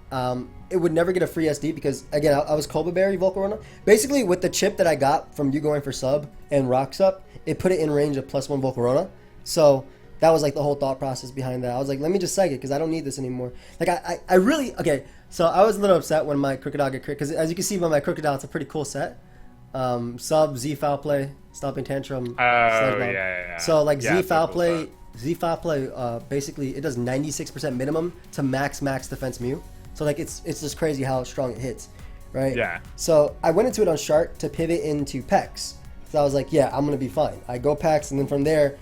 A: It would never get a free SD because, again, I was Cobra Berry Volcarona. Basically, with the chip that I got from you going for sub and rocks up, it put it in range of +1 Volcarona. So that was like the whole thought process behind that. I was like, let me just Psychic because I don't need this anymore. Like, I really, okay, so I was a little upset when my Crocodile got crit because, as you can see by my Crocodile, it's a pretty cool set. Sub, Z Foul Play, Stomping Tantrum.
B: Yeah.
A: So, like, Z Foul Play. Z-Foul Play, basically, it does 96% minimum to max defense Mew. So, like, it's just crazy how strong it hits, right?
B: Yeah.
A: So, I went into it on Shark to pivot into Pex. So, I was like, yeah, I'm going to be fine. I go Pex, and then from there,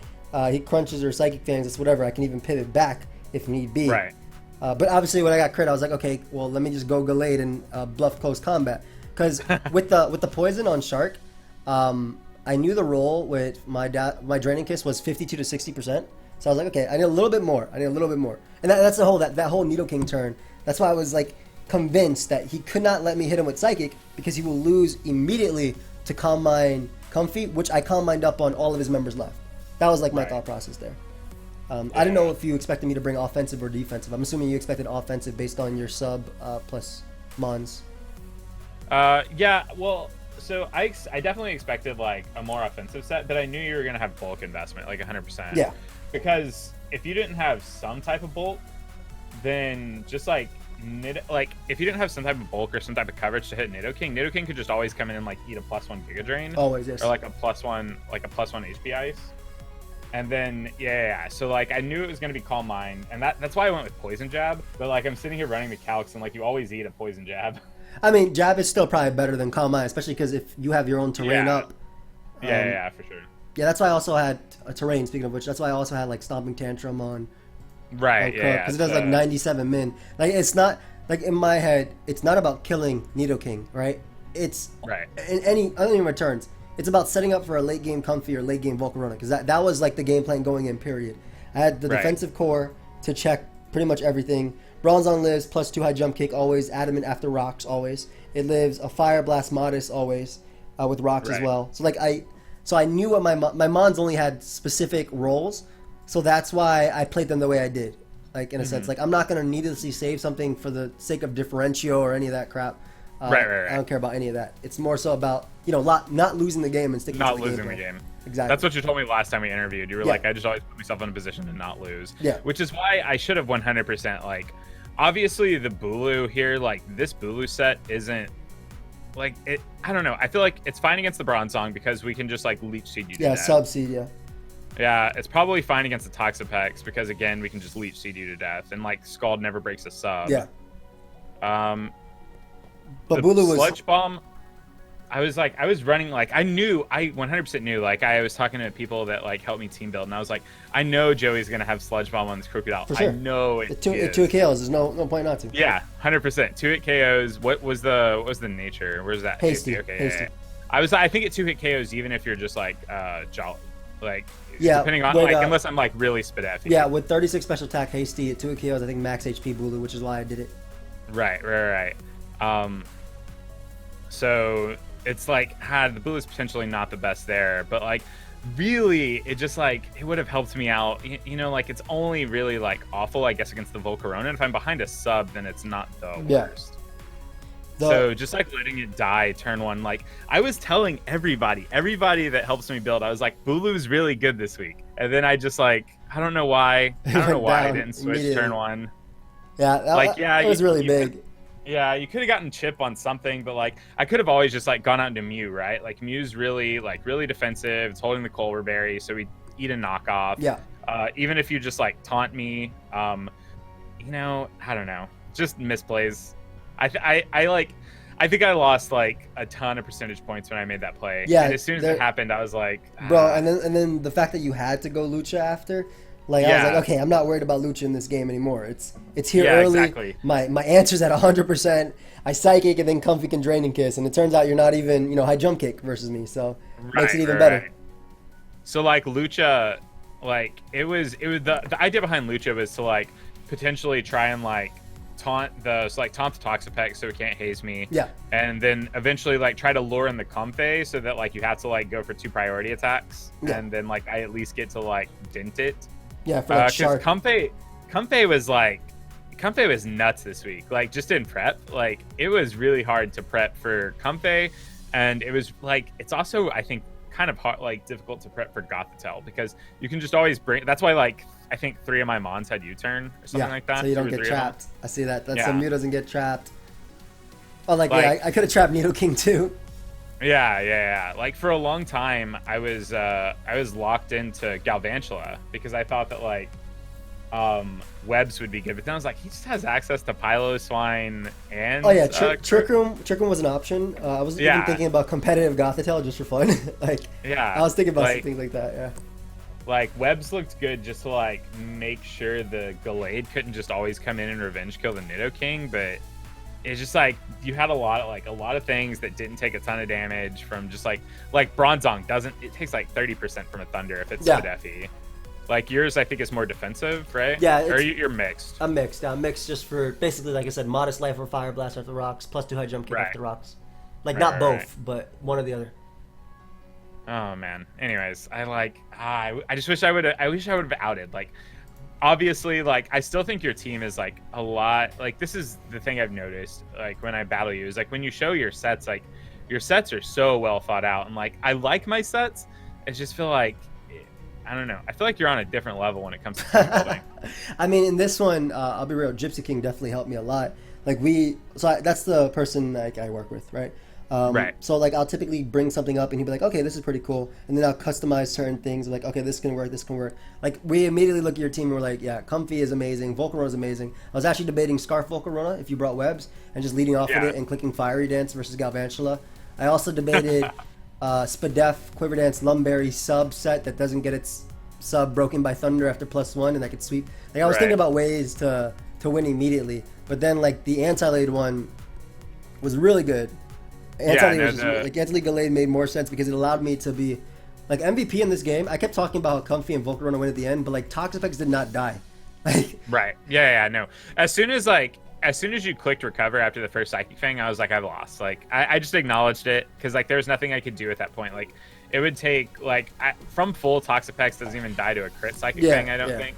A: he crunches or Psychic Fangs, it's whatever. I can even pivot back if need be.
B: Right.
A: But obviously, when I got crit, I was like, okay, well, let me just go Gallade and bluff close combat. Because with the poison on Shark, I knew the roll with my Draining Kiss was 52 to 60%. So I was like, okay, I need a little bit more. And that's the whole that whole Nidoking turn. That's why I was like convinced that he could not let me hit him with Psychic because he will lose immediately to Calm Mind Comfy, which I Calm Mind up on all of his members left. That was like my thought process there. I didn't know if you expected me to bring offensive or defensive. I'm assuming you expected offensive based on your sub plus Mons.
B: Yeah, well, so I definitely expected like a more offensive set, but I knew you were gonna have bulk investment, like 100%.
A: Yeah.
B: Because if you didn't have some type of bulk, then just like if you didn't have some type of bulk or some type of coverage to hit Nidoking could just always come in and like eat a +1 Giga Drain.
A: Always, yes.
B: Or like a +1 HP Ice. And then so like I knew it was gonna be Calm Mind, and that's why I went with Poison Jab. But like I'm sitting here running the calcs, and like you always eat a Poison Jab.
A: I mean, Jab is still probably better than Calm Mind, especially because if you have your own terrain up.
B: Yeah, for sure.
A: Yeah, that's why I also had a terrain. Speaking of which, that's why I also had like Stomping Tantrum on.
B: Right.
A: Because it does like 97 min. Like it's not like in my head, it's not about killing Nidoking, right? It's in any returns. It's about setting up for a late game Comfy or late game Volcarona, because that was like the game plan going in. Period. I had the defensive core to check pretty much everything. Bronzong lives +2 high jump kick always. Adamant after rocks always. It lives a Fire Blast Modest always with rocks as well. So like I knew what my Mons only had specific roles, so that's why I played them the way I did. Like in a sense, like I'm not gonna needlessly save something for the sake of differential or any of that crap.
B: Right.
A: I don't care about any of that. It's more so about not losing the game and sticking to the game.
B: Not losing the game.
A: Exactly.
B: That's what you told me last time we interviewed. You were like, I just always put myself in a position to not lose.
A: Yeah.
B: Which is why I should have 100% like, obviously the Bulu here, like this Bulu set isn't like it. I don't know. I feel like it's fine against the Bronzong because we can just like leech seed you. To death.
A: Sub seed. Yeah.
B: Yeah, it's probably fine against the Toxapex because again we can just leech seed you to death, and like Scald never breaks a sub.
A: Yeah.
B: But
A: Bulu was
B: Sludge Bomb. I was running like I 100% knew. Like I was talking to people that like helped me team build, and I was like, I know Joey's gonna have Sludge Bomb on this Crocodile.
A: For sure.
B: I know it.
A: Two KOs. There's no point not to.
B: Yeah, 100%. 2-hit KOs. What was the nature? Where's that?
A: Hasty.
B: Okay.
A: Hasty.
B: Yeah. I think it 2-hit KOs even if you're just like jolly. Like depending on unless I'm like really Spadef.
A: Yeah, with 36 special attack Hasty at 2 KOs, I think max HP Bulu, which is why I did it.
B: Right. So it's like the Bulu is potentially not the best there, but like really it just like it would have helped me out. Like it's only really like awful, I guess, against the Volcarona. If I'm behind a sub, then it's not the worst. So just like letting it die turn one, like I was telling everybody that helps me build, I was like, Bulu's really good this week. And then I just like, I don't know why I didn't switch turn one.
A: Yeah, it was really big.
B: Yeah, you could have gotten chip on something, but like I could have always just like gone out into Mew, right? Like Mew's really defensive. It's holding the Culver Berry, so we eat a knockoff.
A: Yeah.
B: Even if you just like taunt me, I don't know, just misplays. I think I lost like a ton of percentage points when I made that play.
A: Yeah.
B: And as soon as it happened, I was like,
A: bro. And then the fact that you had to go Lucha after, I was like, okay, I'm not worried about Lucha in this game anymore. It's here early.
B: Exactly.
A: My answer's at 100%. I Psychic and then Comfy can Draining Kiss, and it turns out you're not even high jump kick versus me, so makes it even better.
B: Right. So like Lucha, like it was the idea behind Lucha was to like potentially try and like taunt the Toxapex so it can't haze me.
A: Yeah.
B: And then eventually like try to lure in the Comfey so that like you have to like go for 2 priority attacks. Yeah. And then like I at least get to like dent it.
A: Yeah, for like shark.
B: Comfey was nuts this week. Like just in prep, like it was really hard to prep for Comfey, and it was like it's also I think kind of hard, like difficult to prep for Gothitelle because you can just always bring. That's why like I think 3 of my Mons had U-turn or something like that.
A: So you don't get trapped. I see that. So Mew doesn't get trapped. Oh, I could have trapped Nidoking too.
B: Yeah. Like for a long time, I was locked into Galvantula because I thought that like Webs would be good, but then I was like, he just has access to Piloswine and
A: Trick Room was an option. I was even thinking about competitive Gothitelle just for fun. I was thinking about some things like that. Yeah.
B: Like Webs looked good just to like make sure the Gallade couldn't just always come in and revenge kill the Nidoking, but it's just like you had a lot of things that didn't take a ton of damage from just like Bronzong doesn't. It takes like 30% from a Thunder if it's Spadefy. Like yours, I think is more defensive, right?
A: Yeah.
B: Or you're mixed.
A: I'm mixed. I'm mixed just for basically, like I said, modest life or Fire Blast off the rocks, plus 2 high jump kick off the rocks. Like not both, but one or the other.
B: Oh man. Anyways, I just wish I would have outed. Like, obviously, like I still think your team is like a lot. Like this is the thing I've noticed. Like when I battle you is like when you show your sets, like your sets are so well thought out, and like I like my sets. I just feel like I don't know. I feel like you're on a different level when it comes to team building.
A: I mean, in this one, I'll be real. Gypsy King definitely helped me a lot. Like that's the person like I work with, right? Right. So like I'll typically bring something up and he'll be like, okay, this is pretty cool, and then I'll customize certain things. Like, okay, this can work, this can work. Like we immediately look at your team and we're like, yeah, Comfy is amazing, Volcarona is amazing. I was actually debating Scarf Volcarona if you brought Webs and just leading off with it and clicking Fiery Dance versus Galvantula. I also debated Spadef, Quiver Dance, Lumberry sub set that doesn't get its sub broken by Thunder after +1 and that could sweep. Like I was thinking about ways to win immediately, but then like the Anti-Lade one was really good. Anti-League Gallade made more sense because it allowed me to be like MVP in this game. I kept talking about how Comfy and Volcarona win at the end, but like Toxapex did not die.
B: No. As soon as you clicked recover after the first Psychic Fang, I was like, I've lost. Like I just acknowledged it because like there was nothing I could do at that point. Like it would take like from full Toxapex doesn't even die to a crit Psychic Fang. I don't think.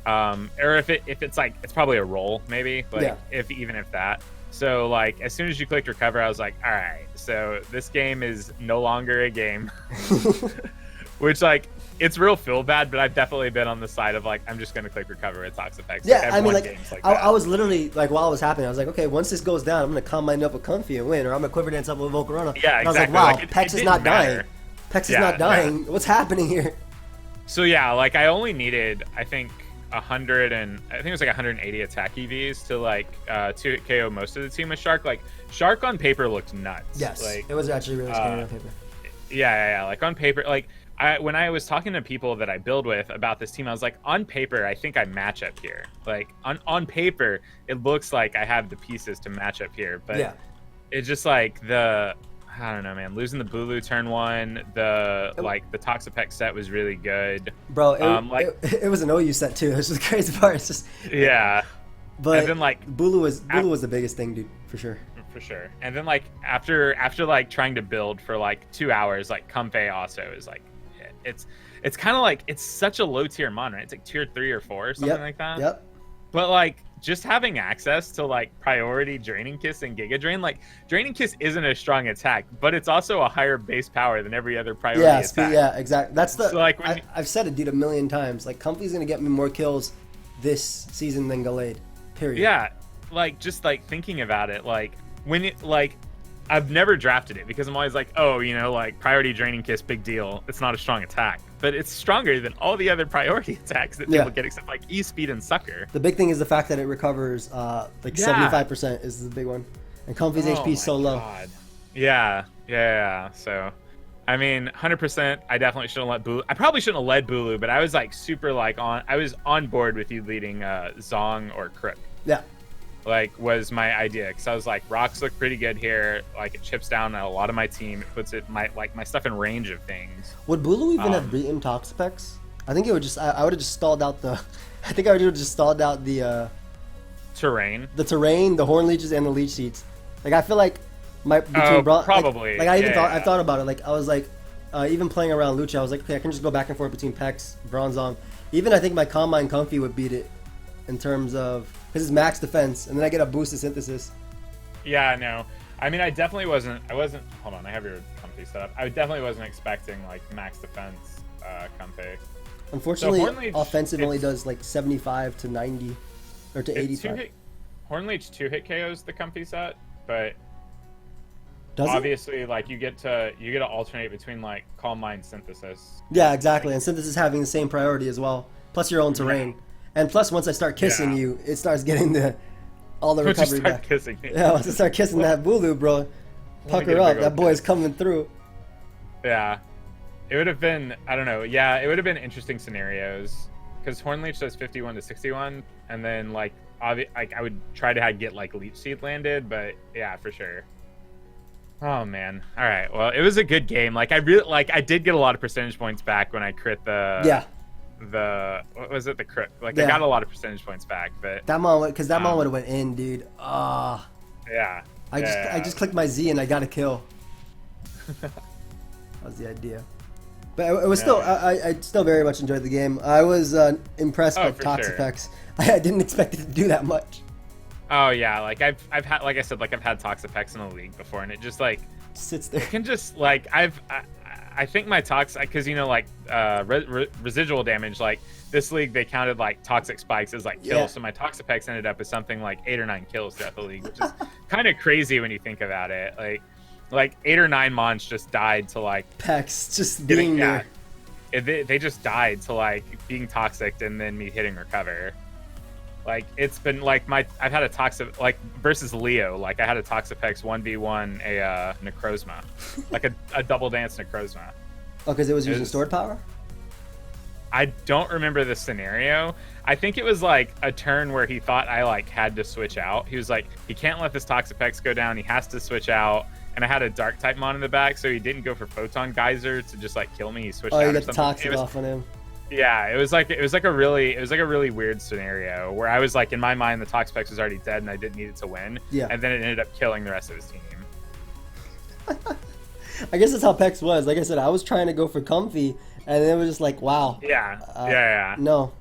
B: or if it's like, it's probably a roll maybe, like
A: Yeah.
B: even if that. So like as soon as you clicked recover, I was like, all right, so this game is no longer a game. Which like, it's real feel bad, but I've definitely been on the side of like, I'm just gonna click recover with Toxapex.
A: Yeah,
B: I've
A: I mean,
B: won
A: like,
B: games like
A: I
B: that.
A: was literally, like, while it was happening, I was like, okay, once this goes down, I'm going to calm mine up with Comfy and win, or I'm going to quiver dance up with Volcarona.
B: Yeah,
A: and
B: exactly.
A: I was like, wow,
B: Like, it
A: Pex is
B: didn't
A: not
B: matter.
A: dying. Pex is
B: Yeah,
A: not dying. What's happening here?
B: So yeah, like I only needed, I think 100 and I think it was like 180 attack EVs to like to KO most of the team with Shark. Like Shark on paper looked nuts.
A: Yes,
B: like
A: it was actually really scary on paper.
B: yeah. Like on paper, like when I was talking to people that I build with about this team, I was like, on paper, I think I match up here. Like on paper, it looks like I have the pieces to match up here, but
A: Yeah.
B: it's just like I don't know, man. Losing the Bulu turn 1, the Toxapex set was really good.
A: Bro,
B: like
A: it was an OU set too. It's just the crazy part. It's just
B: yeah.
A: But
B: And then, like,
A: Bulu was the biggest thing, dude, for sure.
B: For sure. And then like after like trying to build for like 2 hours, like Comfey also is like it's kind of like, it's such a low tier mon, right? It's like tier 3 or 4 or something like that.
A: Yep.
B: But like just having access to like priority Draining Kiss and Giga Drain, like Draining Kiss isn't a strong attack, but it's also a higher base power than every other priority attack.
A: Yeah, exactly. That's the
B: So, like,
A: I've said it, dude, a million times. Like, Comfy's gonna get me more kills this season than Gallade. Period.
B: Yeah, like just like thinking about it, like when it like I've never drafted it because I'm always like, oh, you know, like priority Draining Kiss, big deal. It's not a strong attack, but it's stronger than all the other priority attacks that people get, except like E-Speed and Sucker.
A: The big thing is the fact that it recovers like 75% is the big one, and Comfy's HP is so low.
B: Yeah. So, I mean, 100%. I definitely shouldn't let Bulu. I probably shouldn't have led Bulu, but I was like super like I was on board with you leading Zong or Crook.
A: Yeah.
B: Like was my idea, because I was like, rocks look pretty good here. Like it chips down a lot of my team. It puts my stuff in range of things.
A: Would Bulu even have beaten Toxapex? I think it would just. I would have just stalled out the. I think I would have just stalled out the
B: terrain,
A: the horn leeches, and the leech seeds. Like I feel like
B: probably.
A: Like I even thought I thought about it. Like I was like, even playing around Lucha, I was like, okay, I can just go back and forth between Pex, Bronzong. Even I think my Combine Comfy would beat it in terms of. Because it's max defense, and then I get a boost of synthesis.
B: Yeah, no. I mean, I wasn't. Hold on, I have your Comfy set up. I definitely wasn't expecting like max defense Comfy.
A: Unfortunately,
B: so
A: offensive only does like 75 to 90, or to 85.
B: Hornleech 2-hit KOs the Comfy set, but
A: does
B: obviously it? Like you get to alternate between like Calm Mind Synthesis.
A: Yeah, exactly, and synthesis having the same priority as well. Plus your own terrain. Yeah. And plus, once I start kissing you, it starts getting all the recovery back.
B: Kissing me.
A: Yeah, once I start kissing that Bulu, bro, pucker up. That boy's coming through.
B: Yeah, it would have been. I don't know. Yeah, it would have been interesting scenarios because Hornleech does 51 to 61, and then like I would try to get like Leech Seed landed, but yeah, for sure. Oh man. All right. Well, it was a good game. Like I did get a lot of percentage points back when I crit the. What was it, the crook? Like I got a lot of percentage points back, but
A: that mon would have went in, dude.
B: Yeah.
A: I just clicked my Z and I got a kill. That was the idea. But it was still I still very much enjoyed the game. I was impressed by Toxapex. Sure. I didn't expect it to do that much.
B: Oh yeah, like I've had, like I said, like I've had Toxapex in the league before, and it just like
A: sits there.
B: It can just like I think my because you know like residual damage, like this league they counted like toxic spikes as like kills, so my Toxapex ended up as something like 8 or 9 kills throughout the league, which is kind of crazy when you think about it. Like 8 or 9 mons just died to like
A: Pex just being there.
B: They just died to like being toxic and then me hitting recover. Like it's been like I've had a toxic like versus Leo, like I had a Toxapex 1v1 a Necrozma, like a double dance Necrozma.
A: Oh, because it was using stored power?
B: I don't remember the scenario. I think it was like a turn where he thought I like had to switch out. He was like, he can't let this Toxapex go down. He has to switch out. And I had a dark type mon in the back, so he didn't go for Photon Geyser to just like kill me. He switched out.
A: Oh, you got the toxic off on him.
B: Yeah, it was like a really weird scenario where I was like, in my mind the Toxapex was already dead and I didn't need it to win.
A: Yeah.
B: And then it ended up killing the rest of his team.
A: I guess that's how Pex was. Like I said, I was trying to go for Comfy, and it was just like, wow.
B: Yeah.
A: No,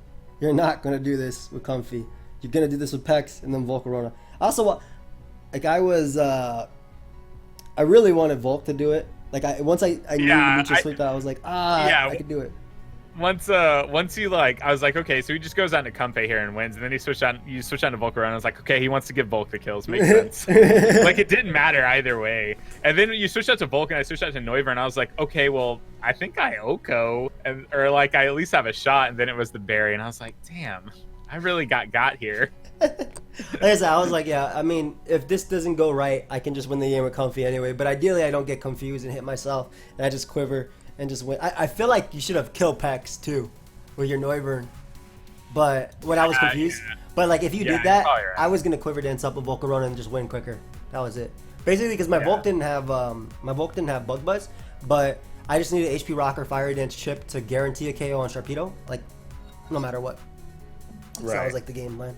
A: You're not gonna do this with Comfy. You're gonna do this with Pex and then Volcarona. Also, like I really wanted Volk to do it. Like once I knew Demetrius sweep that, I was like, I could do it.
B: Once you like, I was like, okay, so he just goes on to Comfy here and wins, and then you switch on to Volcarona. I was like, okay, he wants to give Volk the kills. Makes sense. Like it didn't matter either way. And then you switched out to Volk, and I switched out to Neuver, and I was like, okay, well, I think I Oko, or like I at least have a shot. And then it was the Barry, and I was like, damn, I really got here.
A: Like I said, I was like, yeah, I mean, if this doesn't go right, I can just win the game with Comfy anyway. But ideally, I don't get confused and hit myself, and I just quiver and just win. I feel like you should have killed Pex too with your Noivern. But when I was confused, but like if you did that, right. I was gonna quiver dance up a Volcarona and just win quicker. That was it. Basically, because my Volk didn't have Bug Buzz, but I just needed HP Rocker Fire Dance chip to guarantee a KO on Sharpedo, like no matter what. So that was like the game plan.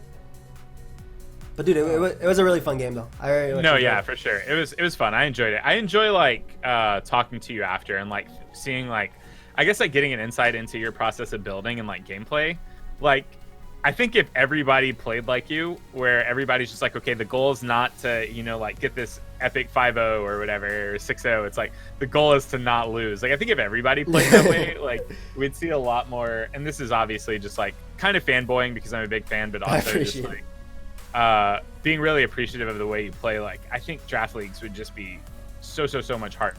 A: But dude, it was a really fun game though. I really
B: for sure. It was fun. I enjoyed it. I enjoy like talking to you after and like seeing like, I guess like getting an insight into your process of building and like gameplay. Like, I think if everybody played like you, where everybody's just like, okay, the goal is not to, you know, like get this epic 5-0 or whatever, or 6-0. It's like the goal is to not lose. Like I think if everybody played that way, like we'd see a lot more. And this is obviously just like kind of fanboying because I'm a big fan, but also just like being really appreciative of the way you play. Like I think draft leagues would just be so much harder.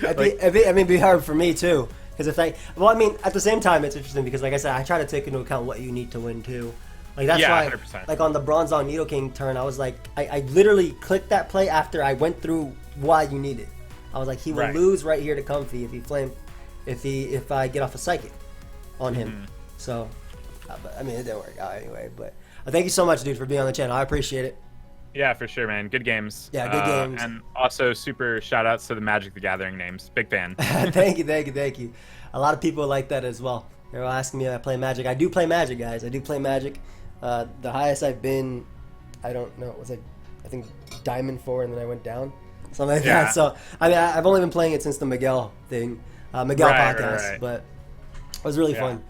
A: It'd be hard for me too, because I mean, at the same time, it's interesting because, like I said, I try to take into account what you need to win too. Like that's why, 100%. Like on the Bronze on Needle King turn, I was like, I literally clicked that play after I went through why you need it. I was like, he will lose right here to Comfy if I get off a psychic on him. So, I mean, it didn't work out anyway. But thank you so much, dude, for being on the channel. I appreciate it.
B: Yeah, for sure, man. Good games.
A: Yeah, good games.
B: And also super shout outs to the Magic the Gathering names. Big fan.
A: Thank you. A lot of people like that as well. They're asking me if I play Magic. I do play Magic, guys. I do play Magic. The highest I've been, I don't know, it was like, I think Diamond 4 and then I went down. Something like that. So, I mean, I've only been playing it since the Miguel thing. Miguel podcast. But it was really fun.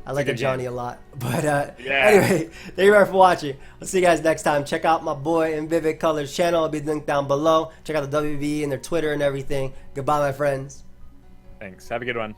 A: I like Johnny a lot. But anyway, thank you very much for watching. We'll see you guys next time. Check out my boy in Vivid Colors channel. It'll be linked down below. Check out the WB and their Twitter and everything. Goodbye, my friends.
B: Thanks. Have a good one.